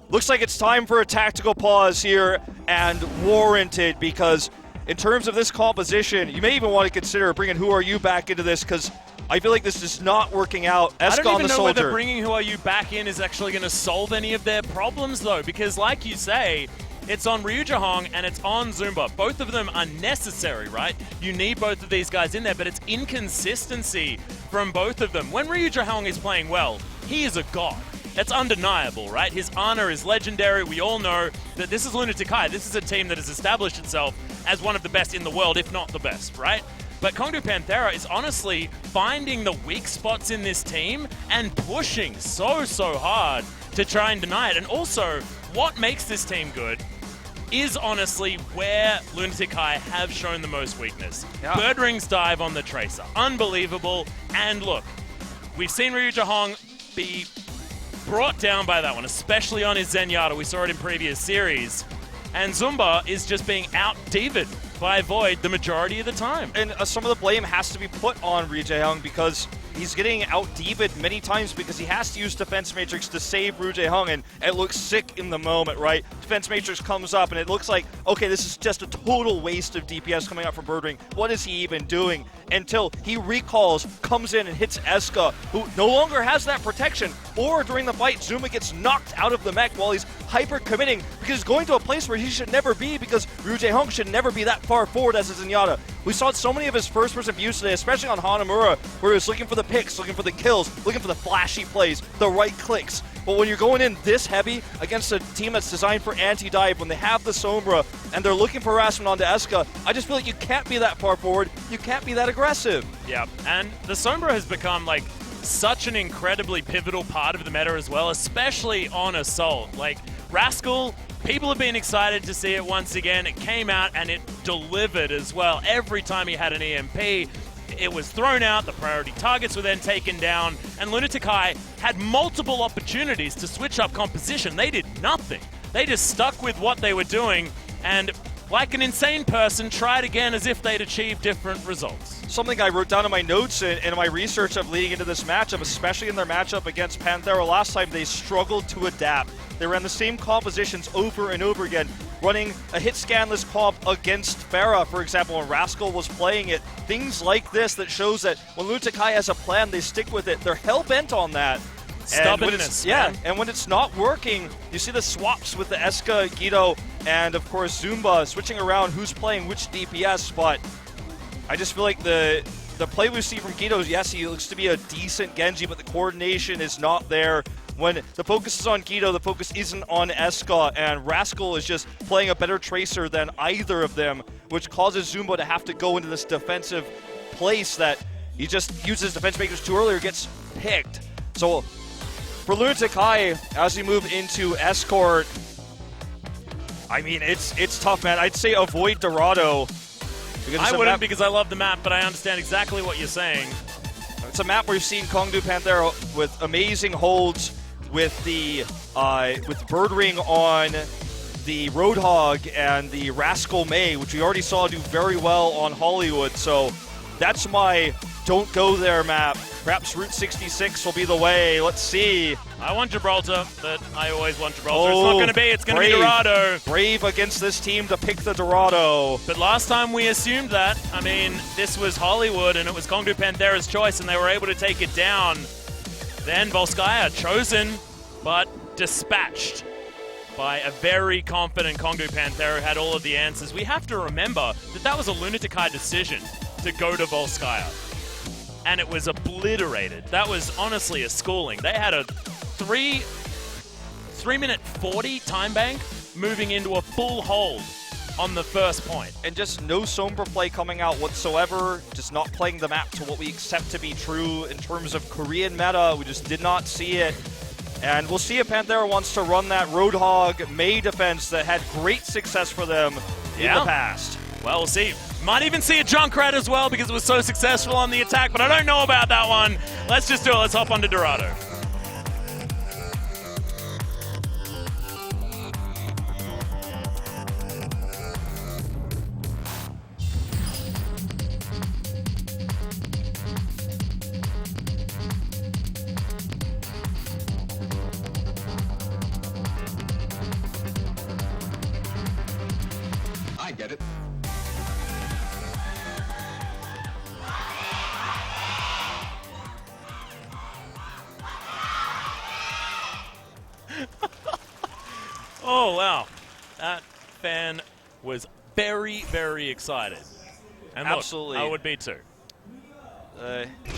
Looks like it's time for a tactical pause here, and warranted, because in terms of this composition, you may even want to consider bringing Who Are You back into this, because I feel like this is not working out. Eska I don't on even the know Soldier. whether bringing Who Are You back in is actually going to solve any of their problems, though, because like you say, it's on Ru Jae-hong and it's on Zumba. Both of them are necessary, right? You need both of these guys in there, but it's inconsistency from both of them. When Ru Jae-hong is playing well, he is a god. It's undeniable, right? His honor is legendary. We all know that this is Lunatic-Hai. This is a team that has established itself as one of the best in the world, if not the best, right? But Kongdu Panthera is honestly finding the weak spots in this team and pushing so hard to try and deny it. And also, what makes this team good is honestly where Lunatic-Hai have shown the most weakness. Yeah. Birdring's dive on the Tracer, unbelievable. And look, we've seen Ru Jae-hong be brought down by that one, especially on his Zenyatta. We saw it in previous series. And Zumba is just being out-diva'd by Void the majority of the time. And some of the blame has to be put on Ru Jae-hong because he's getting out-diva'd many times because he has to use Defense Matrix to save Ru Jae-hong, and it looks sick in the moment, right? Defense Matrix comes up and it looks like, okay, this is just a total waste of DPS coming out from Birdring. What is he even doing? Until he recalls, comes in and hits Eska, who no longer has that protection. Or during the fight, Zuma gets knocked out of the mech while he's hyper-committing because he's going to a place where he should never be, because Ru Jae-hong should never be that far forward as a Zenyatta. We saw so many of his first-person views today, especially on Hanamura, where he was looking for the picks, looking for the kills, looking for the flashy plays, the right clicks. But when you're going in this heavy against a team that's designed for anti-dive, when they have the Sombra and they're looking for harassment onto Eska, I just feel like you can't be that far forward, you can't be that aggressive. Yeah, and the Sombra has become like such an incredibly pivotal part of the meta as well, especially on Assault. Like, Rascal, people have been excited to see it once again. It came out and it delivered as well. Every time he had an EMP, it was thrown out, the priority targets were then taken down, and Lunatic-Hai had multiple opportunities to switch up composition. They did nothing. They just stuck with what they were doing, and like an insane person, tried again as if they'd achieved different results. something I wrote down in my notes and in my research of leading into this matchup, especially in their matchup against Panthera last time. They struggled to adapt. They ran the same compositions over and over again, running a hit scanless comp against Farah, for example, when Rascal was playing it. Things like this that shows that when Lunatic-Hai has a plan, they stick with it. They're hell-bent on that. Stubbornness, and when it's not working, you see the swaps with the Eska, Guido, and of course Zumba switching around who's playing which DPS, but I just feel like the play we see from Guido, yes, he looks to be a decent Genji, but the coordination is not there. When the focus is on Guido, the focus isn't on Eska, and Rascal is just playing a better Tracer than either of them, which causes Zumba to have to go into this defensive place that he just uses defense makers too early or gets picked. So for Lunatic-Hai, as we move into Escort, I mean, it's tough, man. I'd say avoid Dorado. I wouldn't because I love the map, but I understand exactly what you're saying. It's a map where we've seen Kongdu Panthera with amazing holds, with the with Bird Ring on the Roadhog and the Rascal May, which we already saw do very well on Hollywood. So that's my don't go there map. Perhaps Route 66 will be the way. Let's see. I want Gibraltar, but I always want Gibraltar. It's not going to be. It's going to be Dorado. Brave against this team to pick the Dorado. But last time we assumed that. I mean, this was Hollywood, and it was Kongdu Panthera's choice, and they were able to take it down. Then Volskaya chosen, but dispatched by a very confident Kongdu Panthera who had all of the answers. We have to remember that that was a Lunatic-Hai decision to go to Volskaya. And it was obliterated. That was honestly a schooling. They had a 3-minute 40 time bank moving into a full hold on the first point. And just no Sombra play coming out whatsoever, just not playing the map to what we accept to be true in terms of Korean meta. We just did not see it. And we'll see if Panthera wants to run that Roadhog May defense that had great success for them in the past. Well, we'll see. Might even see a Junkrat as well because it was so successful on the attack, but I don't know about that one. Let's just do it. Let's hop onto Dorado. I get it. Oh, wow. That fan was very, very excited. And look, Absolutely. I would be too.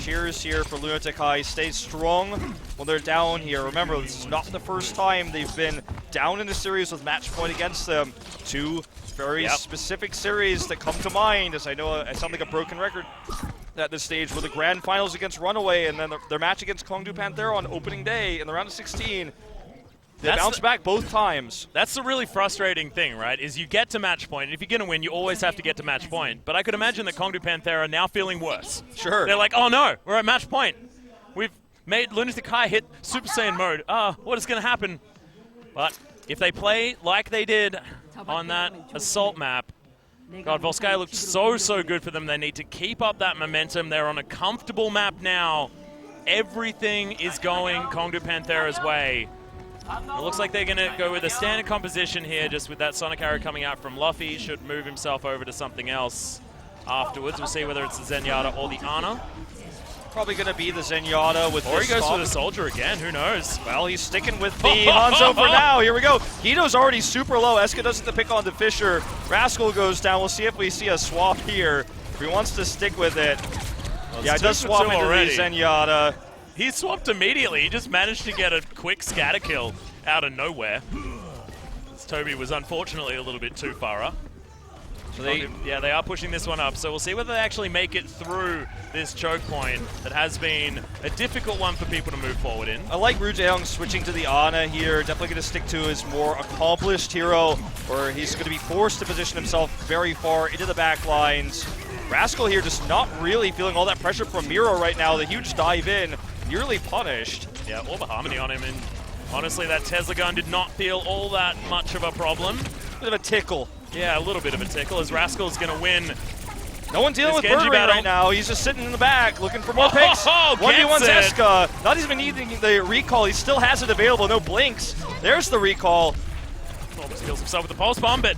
Cheers here for Lunatic-Hai. Stay strong when they're down here. Remember, this is not the first time they've been down in a series with match point against them. Two very specific series that come to mind, as I know I sound like a broken record at this stage, were the grand finals against Runaway and then their match against Kongdu Panthera on opening day in the round of 16. They bounced back both times. That's the really frustrating thing, right? Is you get to match point, and if you're going to win, you always have to get to match point. But I could imagine that Kongdu Panthera are now feeling worse. Sure. They're like, oh no, we're at match point. We've made Lunatic-Hai hit Super Saiyan mode. What is going to happen? But if they play like they did on that assault map, God, Volskaya looked so good for them. They need to keep up that momentum. They're on a comfortable map now. Everything is going Kongdu Panthera's way. It looks like they're going to go with a standard composition here, just with that Sonic Arrow coming out from Luffy. Should move himself over to something else afterwards. We'll see whether it's the Zenyatta or the Ana. Probably going to be the Zenyatta with Or this he goes stop. for the Soldier again, who knows? Well, he's sticking with the Hanzo for now. Here we go. Guido's already super low. Eska doesn't pick on the Fisher. Rascal goes down. We'll see if we see a swap here. If he wants to stick with it. Well, yeah, it does swap into the Zenyatta. He swapped immediately. He just managed to get a quick scatter kill out of nowhere. Toby was unfortunately a little bit too far up. So they are pushing this one up. So we'll see whether they actually make it through this choke point that has been a difficult one for people to move forward in. I like Ru Jaeyoung switching to the Ana here. Definitely going to stick to his more accomplished hero, where he's going to be forced to position himself very far into the back lines. Rascal here just not really feeling all that pressure from Miro right now. The huge dive in, nearly punished. Yeah, all the harmony on him, and honestly that Tesla gun did not feel all that much of a problem. Bit of a tickle. Yeah, a little bit of a tickle, as Rascal's going to win No one dealing This with Genji Birdring battle. right now. He's just sitting in the back looking for more picks. Oh, 1v1's gets it. Eska. Not even needing the recall. He still has it available. No blinks. There's the recall. Almost kills himself with the pulse bomb, but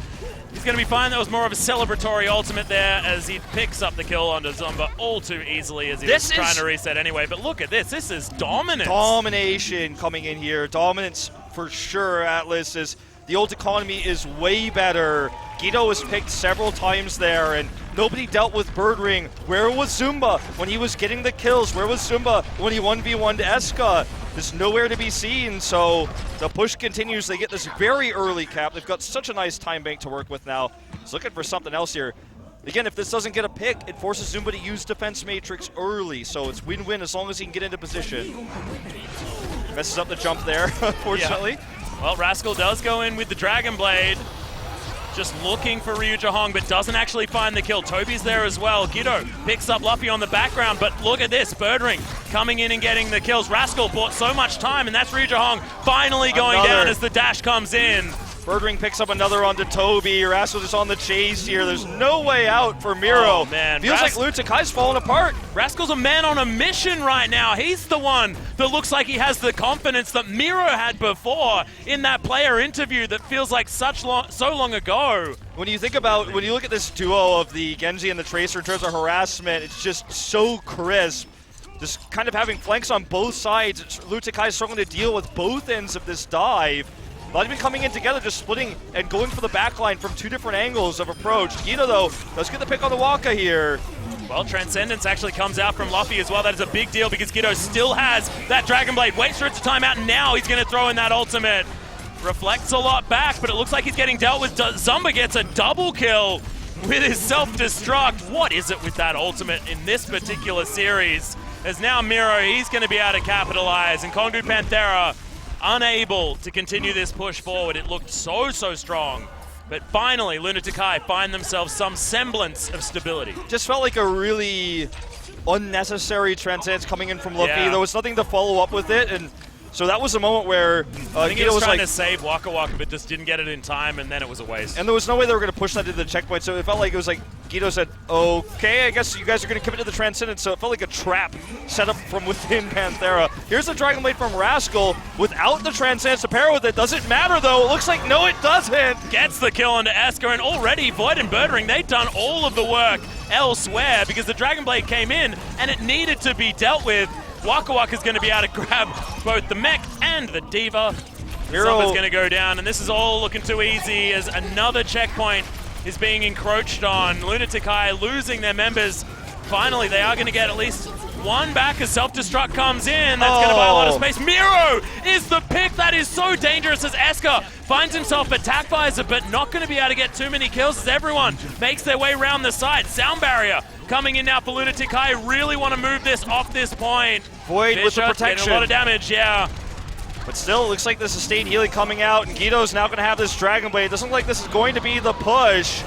he's going to be fine. That was more of a celebratory ultimate there as he picks up the kill onto Zumba all too easily as he was trying to reset anyway. But look at this. This is dominance. Domination coming in here. Dominance for sure, Atlas. Is the ult economy is way better. Guido was picked several times there, and nobody dealt with Birdring. Where was Zumba when he was getting the kills? Where was Zumba when he 1v1'd Eska? There's nowhere to be seen, so the push continues. They get this very early cap. They've got such a nice time bank to work with now. He's looking for something else here. Again, if this doesn't get a pick, it forces Zumba to use Defense Matrix early, so it's win-win as long as he can get into position. Messes up the jump there, unfortunately. Yeah. Well, Rascal does go in with the Dragon Blade. Just looking for Ryu Jahong, but doesn't actually find the kill. Toby's there as well. Guido picks up Luffy on the background, but look at this. Birdring coming in and getting the kills. Rascal bought so much time, and that's Ryu Jahong finally going down as the dash comes in. Birdring picks up another onto Toby. Rascal just on the chase here. There's no way out for Miro. Oh, man. Feels like Lunatic-Hai's falling apart. Rascal's a man on a mission right now. He's the one that looks like he has the confidence that Miro had before in that player interview that feels like so long ago. When you look at this duo of the Genji and the Tracer in terms of harassment, it's just so crisp. Just kind of having flanks on both sides. Lunatic-Hai is struggling to deal with both ends of this dive. Not even coming in together, just splitting and going for the backline from two different angles of approach. Guido, though, does get the pick on the Waka here. Well, Transcendence actually comes out from Luffy as well. That is a big deal because Guido still has that Dragon Blade. Waits for it to time out, and now he's going to throw in that ultimate. Reflects a lot back, but it looks like he's getting dealt with. Zumba gets a double kill with his self-destruct. What is it with that ultimate in this particular series? As now Miro, he's going to be able to capitalize, and Kongdu Panthera unable to continue this push forward. It looked so strong. But finally, Lunatic-Hai find themselves some semblance of stability. Just felt like a really unnecessary Transcendence coming in from Luffy. Yeah. There was nothing to follow up with it, and so that was a moment where I think he Guido was trying like, to save Waka Waka, but just didn't get it in time, and then it was a waste. and there was no way they were going to push that to the checkpoint, so it felt like it was like Guido said, okay, I guess you guys are going to commit to the Transcendence, so it felt like a trap set up from within Panthera. Here's the Dragon Blade from Rascal without the Transcendence to pair with it. Does it matter, though? It looks like no, it doesn't. Gets the kill onto Eska, and already Void and Birdring, they've done all of the work elsewhere because the Dragon Blade came in, and it needed to be dealt with. Waka Waka's going to be able to grab both the mech and the Diva. Zumba's going to go down, and this is all looking too easy as another checkpoint is being encroached on. Lunatic-Hai losing their members. Finally, they are going to get at least one back as self-destruct comes in. That's going to buy a lot of space. Miro is the pick. That is so dangerous as Eska finds himself attack visor, but not going to be able to get too many kills as everyone makes their way around the side. Sound barrier coming in now for Lunatic-Hai. Really want to move this off this point. Void with the protection. Getting a lot of damage, yeah. But still, it looks like the sustained healing coming out, and Guido's now going to have this Dragon Blade. Doesn't look like this is going to be the push.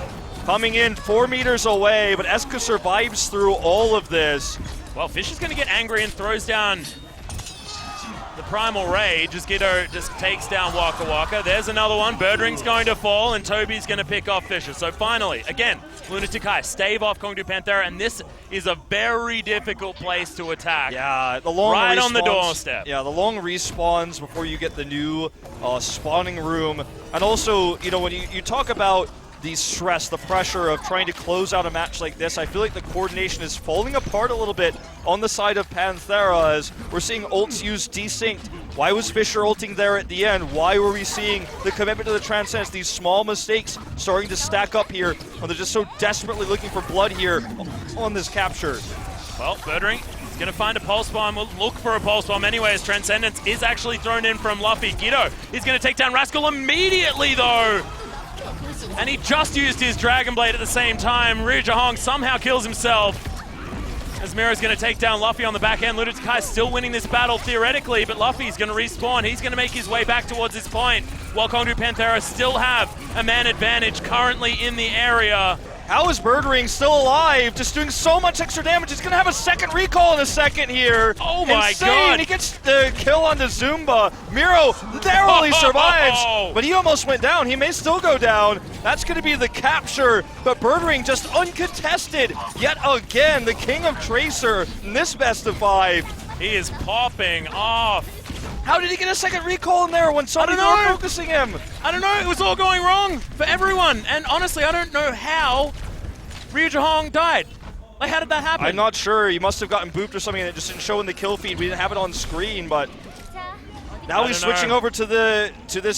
Coming in 4 meters away, but Eska survives through all of this. Well, Fish is going to get angry and throws down the Primal Rage as Guido just takes down Waka Waka. There's another one. Birdring's going to fall, and Toby's going to pick off Fisher. So finally, again, Lunatic-Hai stave off Kongdu Panthera, and this is a very difficult place to attack. Yeah, the long right respawns, on the doorstep. Yeah, the long respawns before you get the new spawning room. And also, you know, when you talk about the stress, the pressure of trying to close out a match like this, I feel like the coordination is falling apart a little bit on the side of Panthera as we're seeing ults used desynced. Why was Fisher ulting there at the end? Why were we seeing the commitment to the Transcendence? These small mistakes starting to stack up here when they're just so desperately looking for blood here on this capture. Well, Birdring is going to find a pulse bomb. We'll look for a pulse bomb anyway as Transcendence is actually thrown in from Luffy. Guido is going to take down Rascal immediately though. And he just used his Dragon Blade at the same time. Ryu Jahong somehow kills himself. As Miro's going to take down Luffy on the back end. Lunatic-Hai still winning this battle theoretically, but Luffy's going to respawn. He's going to make his way back towards this point, while Kongdu Panthera still have a man advantage currently in the area. How is Birdring still alive? Just doing so much extra damage. He's going to have a second recall in a second here. Oh my Insane. God. He gets the kill on the Zumba. Miro narrowly survives, but he almost went down. He may still go down. That's going to be the capture, but Birdring just uncontested. Yet again, the king of Tracer in this best of 5. He is popping off. How did he get a second recall in there when somebody was focusing him? I don't know. It was all going wrong for everyone. And honestly, I don't know how Ryujahong died. Like, how did that happen? I'm not sure. He must have gotten booped or something and it just didn't show in the kill feed. We didn't have it on screen, but now he's switching over to this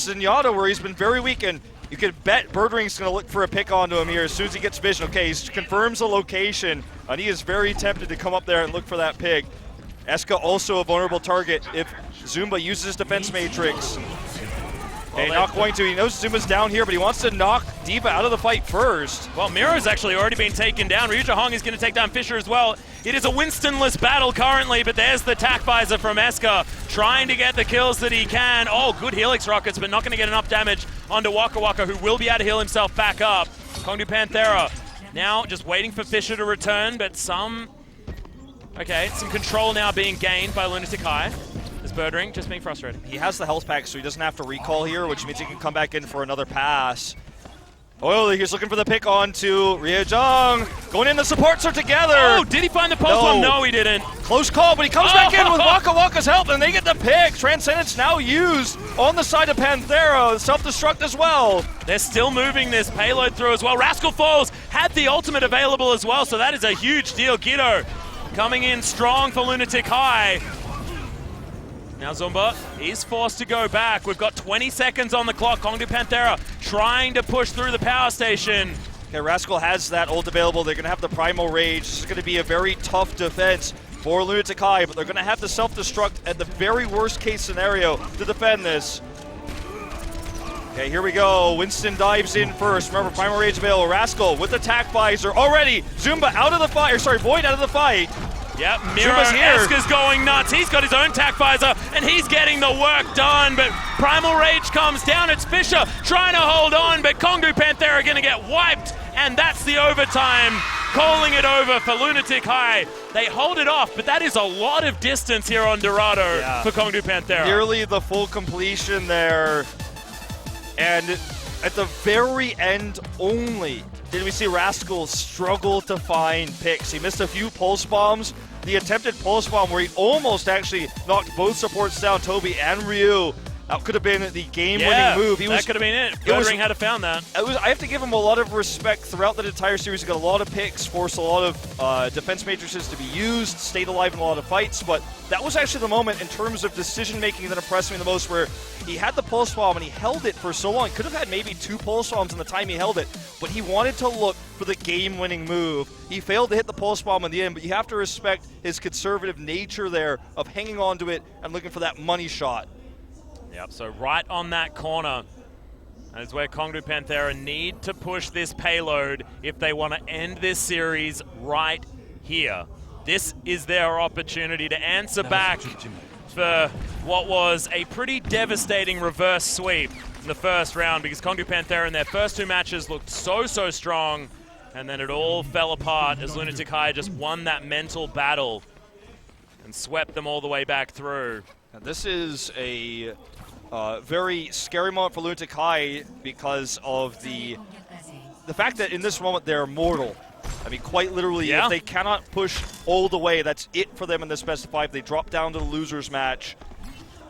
Zenyatta where he's been very weak, and you could bet Birdring's going to look for a pick onto him here as soon as he gets vision. Okay, he confirms the location, and he is very tempted to come up there and look for that pick. Eska also a vulnerable target if Zumba uses his defense matrix. Okay, not going to. He knows Zumba's down here, but he wants to knock D.Va out of the fight first. Well, Miro's actually already been taken down. Ryujahong is going to take down Fisher as well. It is a Winston-less battle currently, but there's the tack visor from Eska, trying to get the kills that he can. Oh, good Helix rockets, but not going to get enough damage onto Waka Waka, who will be able to heal himself back up. Kongdu Panthera now just waiting for Fisher to return, but some control now being gained by Lunatic-Hai. This Birdring just being frustrated. He has the health pack, so he doesn't have to recall here, which means he can come back in for another pass. Oh, he's looking for the pick on to Ryujahong. Going in, the supports are together. Oh, did he find the pulse bomb? No, he didn't. Close call, but he comes back in with Waka Waka's help, and they get the pick. Transcendence now used on the side of Panthera. Self-destruct as well. They're still moving this payload through as well. Rascal Falls had the ultimate available as well, so that is a huge deal. Guido coming in strong for Lunatic-Hai. Now Zumba is forced to go back. We've got 20 seconds on the clock. Kongdu Panthera trying to push through the power station. Okay, Rascal has that ult available. They're going to have the Primal Rage. This is going to be a very tough defense for Lunatic-Hai, but they're going to have to self-destruct at the very worst case scenario to defend this. Okay, here we go. Winston dives in first. Remember, Primal Rage available. Rascal with attack visor already. Zumba out of the fight. Void out of the fight. Yep, Miro Eska's going nuts. He's got his own tack visor, and he's getting the work done, but Primal Rage comes down. It's Fisher trying to hold on, but Kongdu Panthera are going to get wiped, and that's the overtime. Calling it over for Lunatic-Hai. They hold it off, but that is a lot of distance here on Dorado for Kongdu Panthera. Nearly the full completion there. And at the very end only did we see Rascal struggle to find picks. He missed a few pulse bombs. The attempted pulse bomb where he almost actually knocked both supports down, Toby and Ryu. That could have been the game-winning move. That could have been it. Birdring had to found that. I have to give him a lot of respect throughout the entire series. He got a lot of picks, forced a lot of defense matrices to be used, stayed alive in a lot of fights, but that was actually the moment in terms of decision-making that impressed me the most, where he had the pulse bomb and he held it for so long. He could have had maybe 2 pulse bombs in the time he held it, but he wanted to look for the game-winning move. He failed to hit the pulse bomb in the end, but you have to respect his conservative nature there of hanging on to it and looking for that money shot. Yep, so right on that corner, that is where Kongdu Panthera need to push this payload if they want to end this series right here. This is their opportunity to answer back for what was a pretty devastating reverse sweep in the first round, because Kongdu Panthera in their first 2 matches looked so strong, and then it all fell apart as Lunatic-Hai just won that mental battle and swept them all the way back through. Now, this is a very scary moment for Lunatic-Hai because of the fact that in this moment they're mortal. I mean, quite literally, if they cannot push all the way, that's it for them in this best of 5. They drop down to the losers match.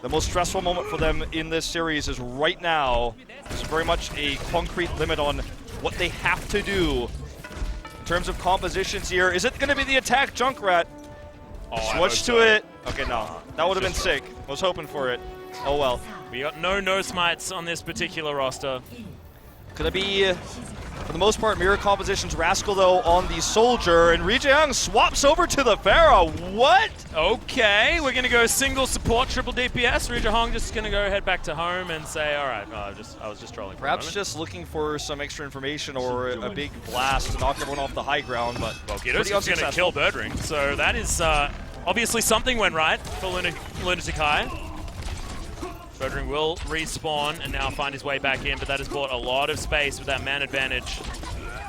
The most stressful moment for them in this series is right now. There's very much a concrete limit on what they have to do in terms of compositions here. Is it going to be the attack Junkrat? Switch to it. Okay, no. That would have been sick. I was hoping for it. Oh well. We got no smites on this particular roster. Could it be, for the most part, mirror compositions? Rascal, though, on the Soldier, and Ryujahong swaps over to the Pharaoh. What? Okay, we're going to go single support, triple DPS. Ryujahong just going to go head back to home and say, all right, I was just trolling for perhaps just looking for some extra information or a big blast to knock everyone off the high ground, but well, Guido's going to kill Birdring, so that is obviously something went right for Lunatic-Hai. Birdring will respawn and now find his way back in, but that has bought a lot of space with that man advantage.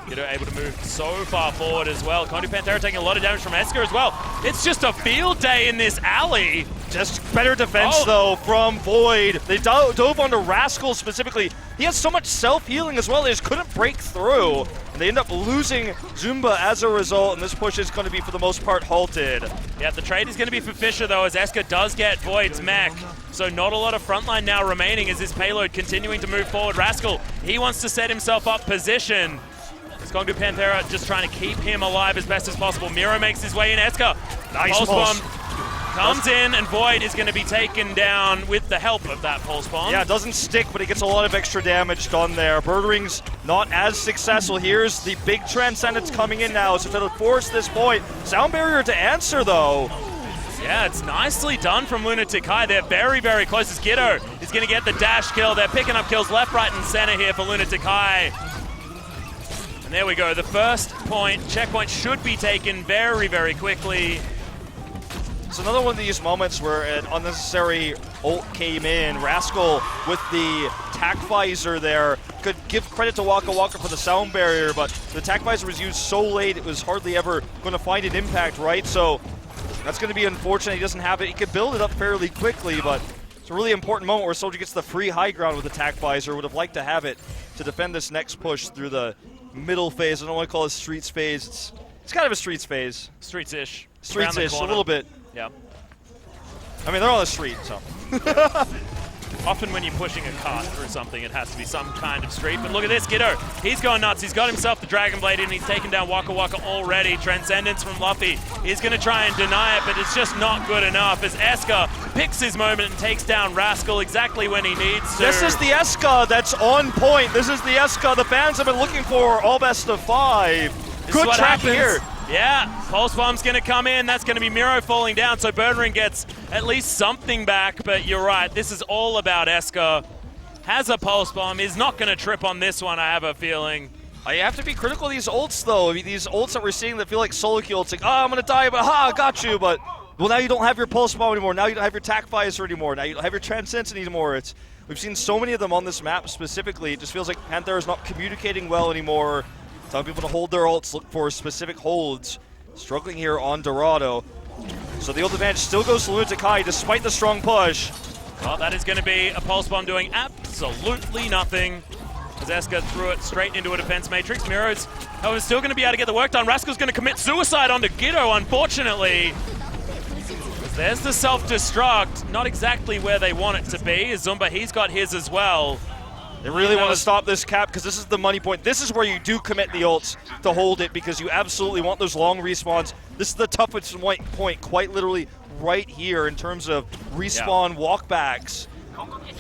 Giddo able to move so far forward as well. Kondu Panthera taking a lot of damage from Esker as well. It's just a field day in this alley. Just better defense, though, from Void. They dove onto Rascal specifically. He has so much self-healing as well, they just couldn't break through. And they end up losing Zumba as a result, and this push is going to be, for the most part, halted. Yeah, the trade is going to be for Fisher, though, as Esker does get Void's mech. So not a lot of frontline now remaining as this payload continuing to move forward. Rascal, he wants to set himself up position. Kondu Panthera just trying to keep him alive as best as possible. Miro makes his way in. Esker. Nice Pulse pulse. bomb comes in, and Void is going to be taken down with the help of that pulse bomb. Yeah, it doesn't stick, but it gets a lot of extra damage done there. Birdring's not as successful. Here's the big Transcendence coming in now, so to force this point. Sound barrier to answer, though. Yeah, it's nicely done from Lunatic-Hai. They're very, very close as Giddo is going to get the dash kill. They're picking up kills left, right, and center here for Lunatic-Hai. And there we go. The first point, checkpoint, should be taken very, very quickly. It's another one of these moments where an unnecessary ult came in. Rascal with the tack visor there. Could give credit to Waka Waka for the sound barrier, but the tack visor was used so late it was hardly ever going to find an impact, right? So that's going to be unfortunate. He doesn't have it. He could build it up fairly quickly, but it's a really important moment where Soldier gets the free high ground with the tack visor. Would have liked to have it to defend this next push through the middle phase. I don't want to call it Streets phase. It's kind of a Streets phase. Streets-ish. Streets-ish, a little bit. Yeah. I mean, they're on the street, so. Often when you're pushing a cart through something, it has to be some kind of street. But look at this, Giddo. He's going nuts. He's got himself the Dragon Blade in, and he's taken down Waka Waka already. Transcendence from Luffy. He's going to try and deny it, but it's just not good enough as Esker picks his moment and takes down Rascal exactly when he needs to. This is the Esker that's on point. This is the Esker the fans have been looking for all best of 5. Good track here. Yeah, Pulse Bomb's going to come in. That's going to be Miro falling down, so Birdring gets at least something back, but you're right. This is all about Esker. Has a Pulse Bomb, is not going to trip on this one, I have a feeling. You have to be critical of these ults, though. I mean, these ults that we're seeing that feel like solo kill. It's like, oh, I'm going to die, but ha, got you. But, well, now you don't have your Pulse Bomb anymore. Now you don't have your tack visor anymore. Now you don't have your Transcendence anymore. We've seen so many of them on this map specifically. It just feels like Panthera's not communicating well anymore. Telling people to hold their ults, look for specific holds. Struggling here on Dorado. So the ult advantage still goes to Lunatic-Hai despite the strong push. Well, that is going to be a Pulse Bomb doing absolutely nothing. As Esker threw it straight into a defense matrix. Miro's, however, still going to be able to get the work done. Rascal's going to commit suicide onto Giddo, unfortunately. There's the self-destruct. Not exactly where they want it to be. Zumba, he's got his as well. They really want to stop this cap because this is the money point. This is where you do commit the ults to hold it because you absolutely want those long respawns. This is the toughest point, quite literally right here in terms of respawn walkbacks.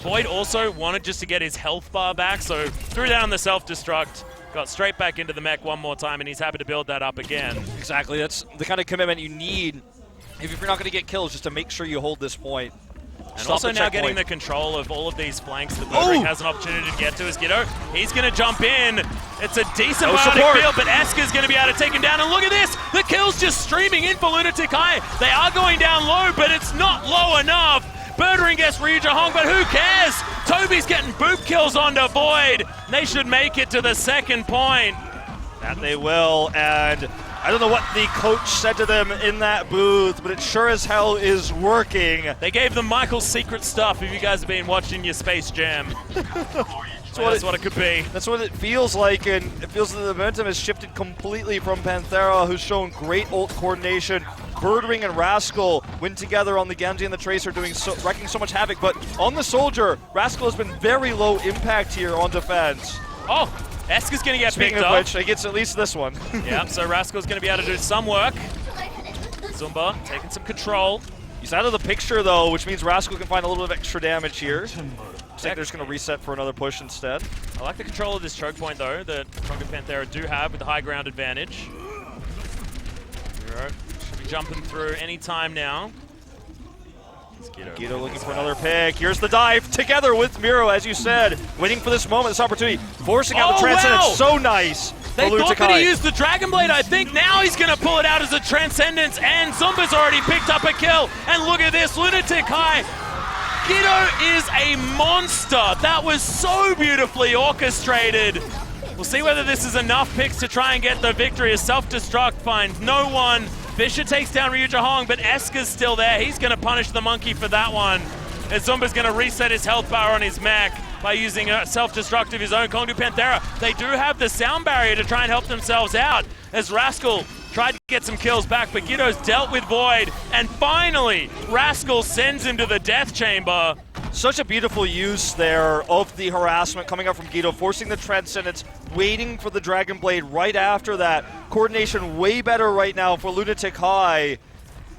Void also wanted just to get his health bar back, so threw down the self-destruct, got straight back into the mech one more time, and he's happy to build that up again. Exactly, that's the kind of commitment you need if you're not going to get kills, just to make sure you hold this point. And also now getting the control of all of these flanks that Birdring has an opportunity to get to is Giddo. He's going to jump in. It's a decent biotic field, but Esker's going to be able to take him down. And look at this. The kill's just streaming in for Lunatic-Hai. They are going down low, but it's not low enough. Birdring gets Ryuja Hong, but who cares? Toby's getting boop kills onto Void. They should make it to the second point. That they will, and I don't know what the coach said to them in that booth, but it sure as hell is working. They gave them Michael's secret stuff if you guys have been watching your Space Jam. That's what it could be. That's what it feels like, and it feels that the momentum has shifted completely from Panthera, who's shown great ult coordination. Birdring and Rascal went together on the Genji and the Tracer, wrecking so much havoc, but on the Soldier, Rascal has been very low impact here on defense. Oh! Esker's going to get picked up. Speaking of which, he gets at least this one. Yeah, so Rascal's going to be able to do some work. Zumba taking some control. He's out of the picture, though, which means Rascal can find a little bit of extra damage here. Looks like they're just going to reset for another push instead. I like the control of this choke point, though, that Kondu Panthera do have with the high ground advantage. Should be jumping through any time now. Giddo looking for another pick. Here's the dive together with Miro, as you said. Waiting for this moment, this opportunity. Forcing out the Transcendence. Wow. So nice. They thought that he used the Dragon Blade, I think. Now he's going to pull it out as a Transcendence, and Zumba's already picked up a kill. And look at this, Lunatic-Hai. Giddo is a monster. That was so beautifully orchestrated. We'll see whether this is enough picks to try and get the victory as self-destruct finds no one. Fisher takes down Ryu Jahong, but Esker's still there. He's going to punish the monkey for that one. As Zumba's going to reset his health bar on his mech by using a self-destruct of his own. Kongdu Panthera, they do have the sound barrier to try and help themselves out as Rascal tried to get some kills back, but Guido's dealt with Void, and finally, Rascal sends him to the death chamber. Such a beautiful use there of the harassment coming up from Guido, forcing the Transcendence, waiting for the Dragon Blade right after that. Coordination way better right now for Lunatic-Hai.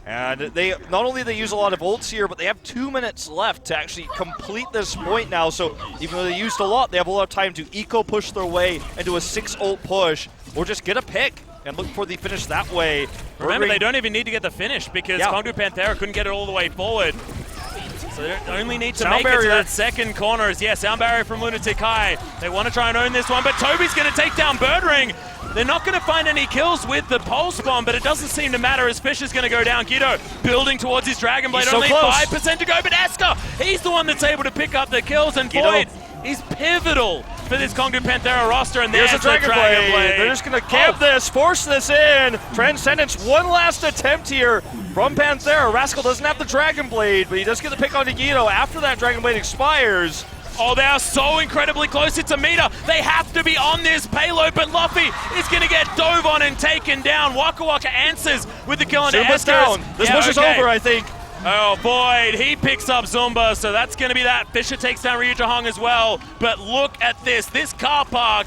And they not only they use a lot of ults here, but they have 2 minutes left to actually complete this point now. So even though they used a lot, they have a lot of time to eco push their way into a 6 ult push, or just get a pick and look for the finish that way. Remember, they don't even need to get the finish because Kongdu Panthera couldn't get it all the way forward. So they only need to make it to that second corner. Sound barrier from Lunatic-Hai. They want to try and own this one, but Toby's going to take down Birdring. They're not going to find any kills with the Pulse Bomb, but it doesn't seem to matter as Fisher's going to go down. Guido building towards his Dragon Blade. So only close. 5% to go, but Esker, he's the one that's able to pick up the kills, and Guido. Void is pivotal for this Kongdu Panthera roster, and there's a Dragon Blade. They're just going to camp this, force this in. Transcendence, one last attempt here from Panthera. Rascal doesn't have the Dragon Blade, but he does get the pick onto Guido after that Dragon Blade expires. Oh, they are so incredibly close. It's a meter. They have to be on this payload, but Luffy is going to get dove on and taken down. Waka Waka answers with the kill on Zumba's down. This push is over, I think. Oh, Void, he picks up Zumba, so that's going to be that. Fisher takes down Ryu Jahong as well, but look at this car park.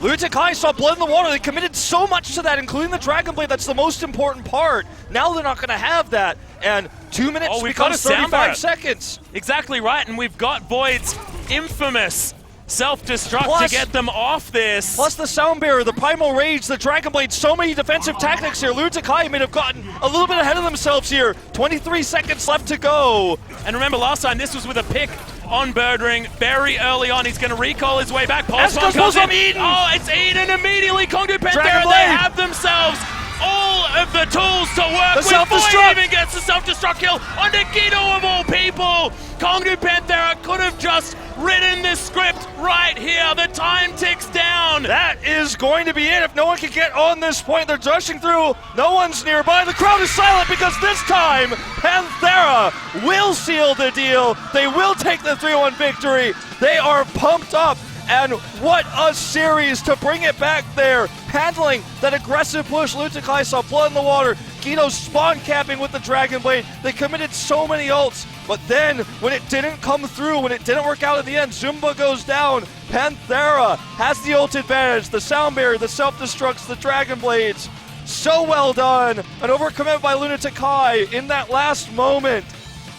Lunatic-Hai saw blood in the water. They committed so much to that, including the Dragon Blade. That's the most important part. Now they're not going to have that, and 2 minutes becomes 35 seconds. Exactly right, and we've got Void's infamous self-destruct to get them off this. Plus the Sound Barrier, the Primal Rage, the Dragon Blade, so many defensive tactics here. Lunatic-Hai may have gotten a little bit ahead of themselves here. 23 seconds left to go. And remember, last time this was with a pick on Birdring very early on. He's going to recall his way back. Pulse Bomb comes in. Eden. Oh, it's Eden immediately. Kongdu Panthera, they have themselves all of the tools to work with. Void even gets the self-destruct kill on Guido of all people. Kongdu Panthera could have just written this script right here. The time ticks down. That is going to be it. If no one can get on this point, they're rushing through. No one's nearby. The crowd is silent because this time Panthera will seal the deal. They will take the 3-1 victory. They are pumped up. And what a series to bring it back there. Handling that aggressive push. Lunatic-Hai saw blood in the water. Guido spawn capping with the Dragon Blade. They committed so many ults. But then, when it didn't come through, when it didn't work out at the end, Zumba goes down. Panthera has the ult advantage. The Sound Barrier, the self-destructs, the Dragon Blades. So well done. An overcommit by Lunatic-Hai in that last moment.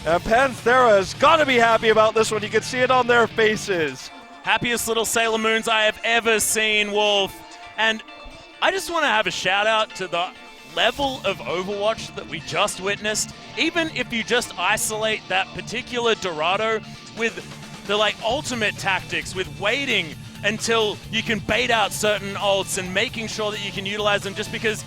And Panthera has got to be happy about this one. You can see it on their faces. Happiest little Sailor Moons I have ever seen, Wolf. And I just want to have a shout out to the level of Overwatch that we just witnessed. Even if you just isolate that particular Dorado with the ultimate tactics, with waiting until you can bait out certain ults and making sure that you can utilize them, just because,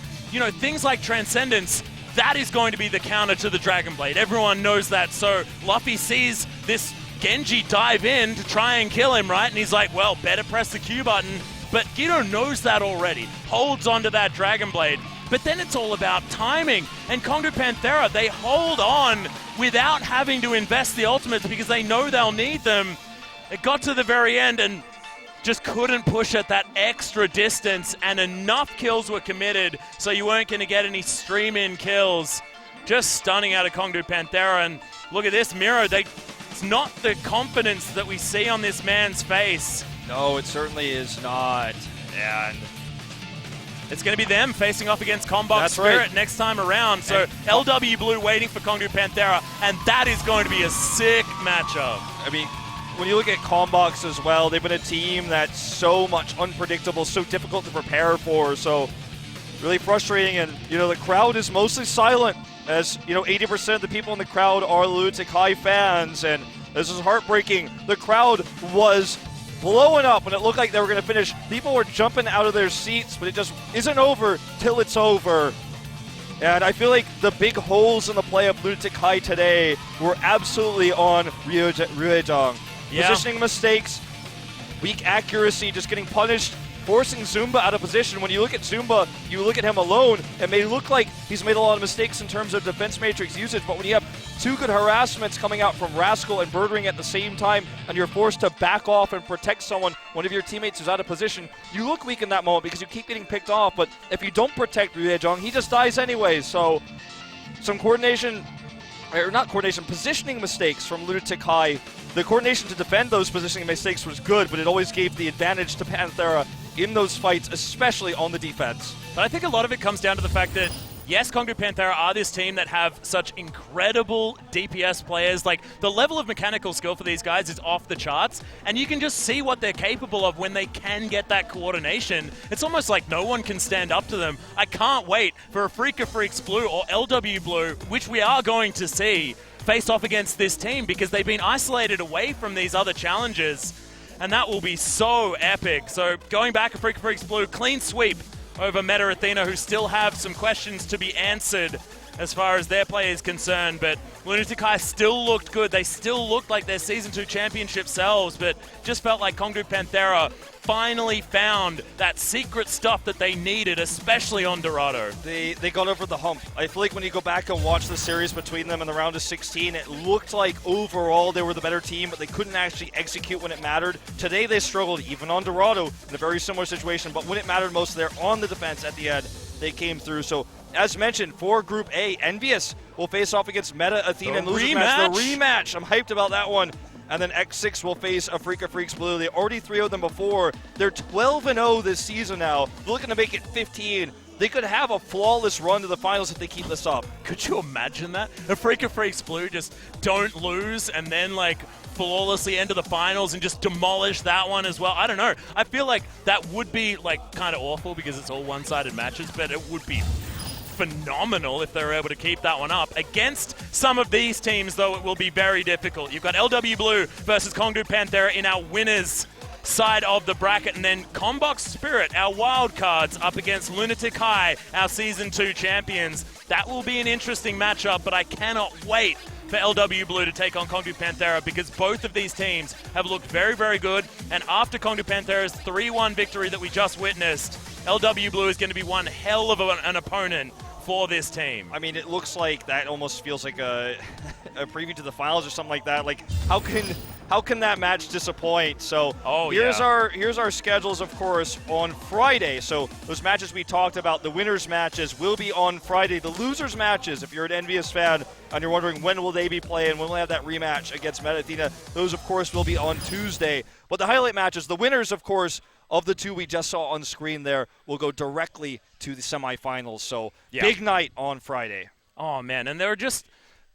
things like Transcendence, that is going to be the counter to the Dragon Blade. Everyone knows that. So Luffy sees this Genji dive in to try and kill him, right? And he's like, well, better press the Q button. But Guido knows that already, holds onto that Dragon Blade. But then it's all about timing. And Kongdu Panthera, they hold on without having to invest the ultimates because they know they'll need them. It got to the very end and just couldn't push at that extra distance, and enough kills were committed so you weren't going to get any stream-in kills. Just stunning out of Kongdu Panthera. And look at this, Miro, it's not the confidence that we see on this man's face. No, it certainly is not. And it's going to be them facing off against Combox Spirit next time around. So LW Blue waiting for Kongdu Panthera, and that is going to be a sick matchup. I mean, when you look at Combox as well, they've been a team that's so much unpredictable, so difficult to prepare for. So really frustrating. And, the crowd is mostly silent, as, 80% of the people in the crowd are Lunatic-Hai fans. And this is heartbreaking. The crowd was blowing up when it looked like they were going to finish. People were jumping out of their seats, but it just isn't over till it's over. And I feel like the big holes in the play of Lunatic-Hai today were absolutely on Ryu Jahong. Positioning mistakes, weak accuracy, just getting punished forcing Zumba out of position. When you look at Zumba, you look at him alone, it may look like he's made a lot of mistakes in terms of defense matrix usage, but when you have two good harassments coming out from Rascal and Birdring at the same time, and you're forced to back off and protect one of your teammates who's out of position, you look weak in that moment because you keep getting picked off, but if you don't protect Ryu Jong, he just dies anyways. So some coordination, or not coordination, positioning mistakes from Lunatic-Hai. The coordination to defend those positioning mistakes was good, but it always gave the advantage to Panthera in those fights, especially on the defense. But I think a lot of it comes down to the fact that, yes, Kongdu Panthera are this team that have such incredible DPS players. Like, the level of mechanical skill for these guys is off the charts, and you can just see what they're capable of when they can get that coordination. It's almost like no one can stand up to them. I can't wait for a Freak of Freaks Blue or LW Blue, which we are going to see, face off against this team because they've been isolated away from these other challenges, and that will be so epic. So going back, a Freak of Freaks Blue, clean sweep over Meta Athena, who still have some questions to be answered as far as their play is concerned, but Lunatic-Hai still looked good. They still looked like their Season 2 championship selves, but just felt like Kongdu Panthera finally found that secret stuff that they needed, especially on Dorado. They got over the hump. I feel like when you go back and watch the series between them in the round of 16, it looked like overall they were the better team, but they couldn't actually execute when it mattered. Today they struggled, even on Dorado, in a very similar situation, but when it mattered most, they're on the defense at the end. They came through. So, as mentioned, for Group A, Envious will face off against Meta Athena and losers match. The rematch. I'm hyped about that one. And then X6 will face a Freak of Freaks Blue. They already 3-0'd them before. They're 12-0 this season now. They're looking to make it 15. They could have a flawless run to the finals if they keep this up. Could you imagine that? A Freak of Freaks Blue just don't lose and then, like, flawlessly enter the finals and just demolish that one as well. I don't know. I feel like that would be, like, kind of awful because it's all one-sided matches, but it would be phenomenal if they were able to keep that one up. Against some of these teams, though, it will be very difficult. You've got LW Blue versus Kongdu Panthera in our winners side of the bracket, and then Combox Spirit, our wild cards, up against Lunatic-Hai, our Season 2 champions. That will be an interesting matchup, but I cannot wait for LW Blue to take on Kongdu Panthera because both of these teams have looked very, very good, and after Kongdu Panthera's 3-1 victory that we just witnessed, LW Blue is going to be one hell of an opponent for this team. I mean, it looks like that almost feels like a preview to the finals or something like that. Like, how can that match disappoint? So here's our schedules, of course, on Friday. So those matches we talked about, the winners matches will be on Friday. The losers matches, if you're an Envious fan and you're wondering when will they be playing, when will they have that rematch against Meta Athena, those of course will be on Tuesday. But the highlight matches, the winners, of course, of the two we just saw on screen there, will go directly to the semifinals. So big night on Friday. Oh man, and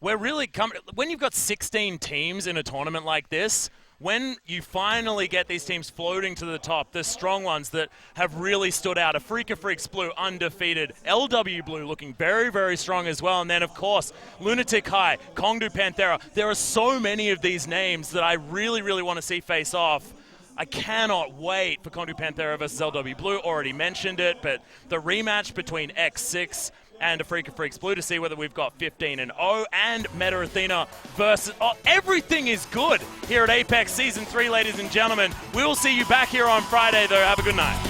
we're really coming, when you've got 16 teams in a tournament like this, when you finally get these teams floating to the top, the strong ones that have really stood out, a Freak of Freaks Blue undefeated, LW Blue looking very, very strong as well, and then of course, Lunatic-Hai, Kongdu Panthera. There are so many of these names that I really, really want to see face off. I cannot wait for Kongdu Panthera versus LW Blue. Already mentioned it, but the rematch between X6 and a Freak of Freaks Blue to see whether we've got 15-0 and Meta Athena versus... Oh, everything is good here at Apex Season 3, ladies and gentlemen. We will see you back here on Friday, though. Have a good night.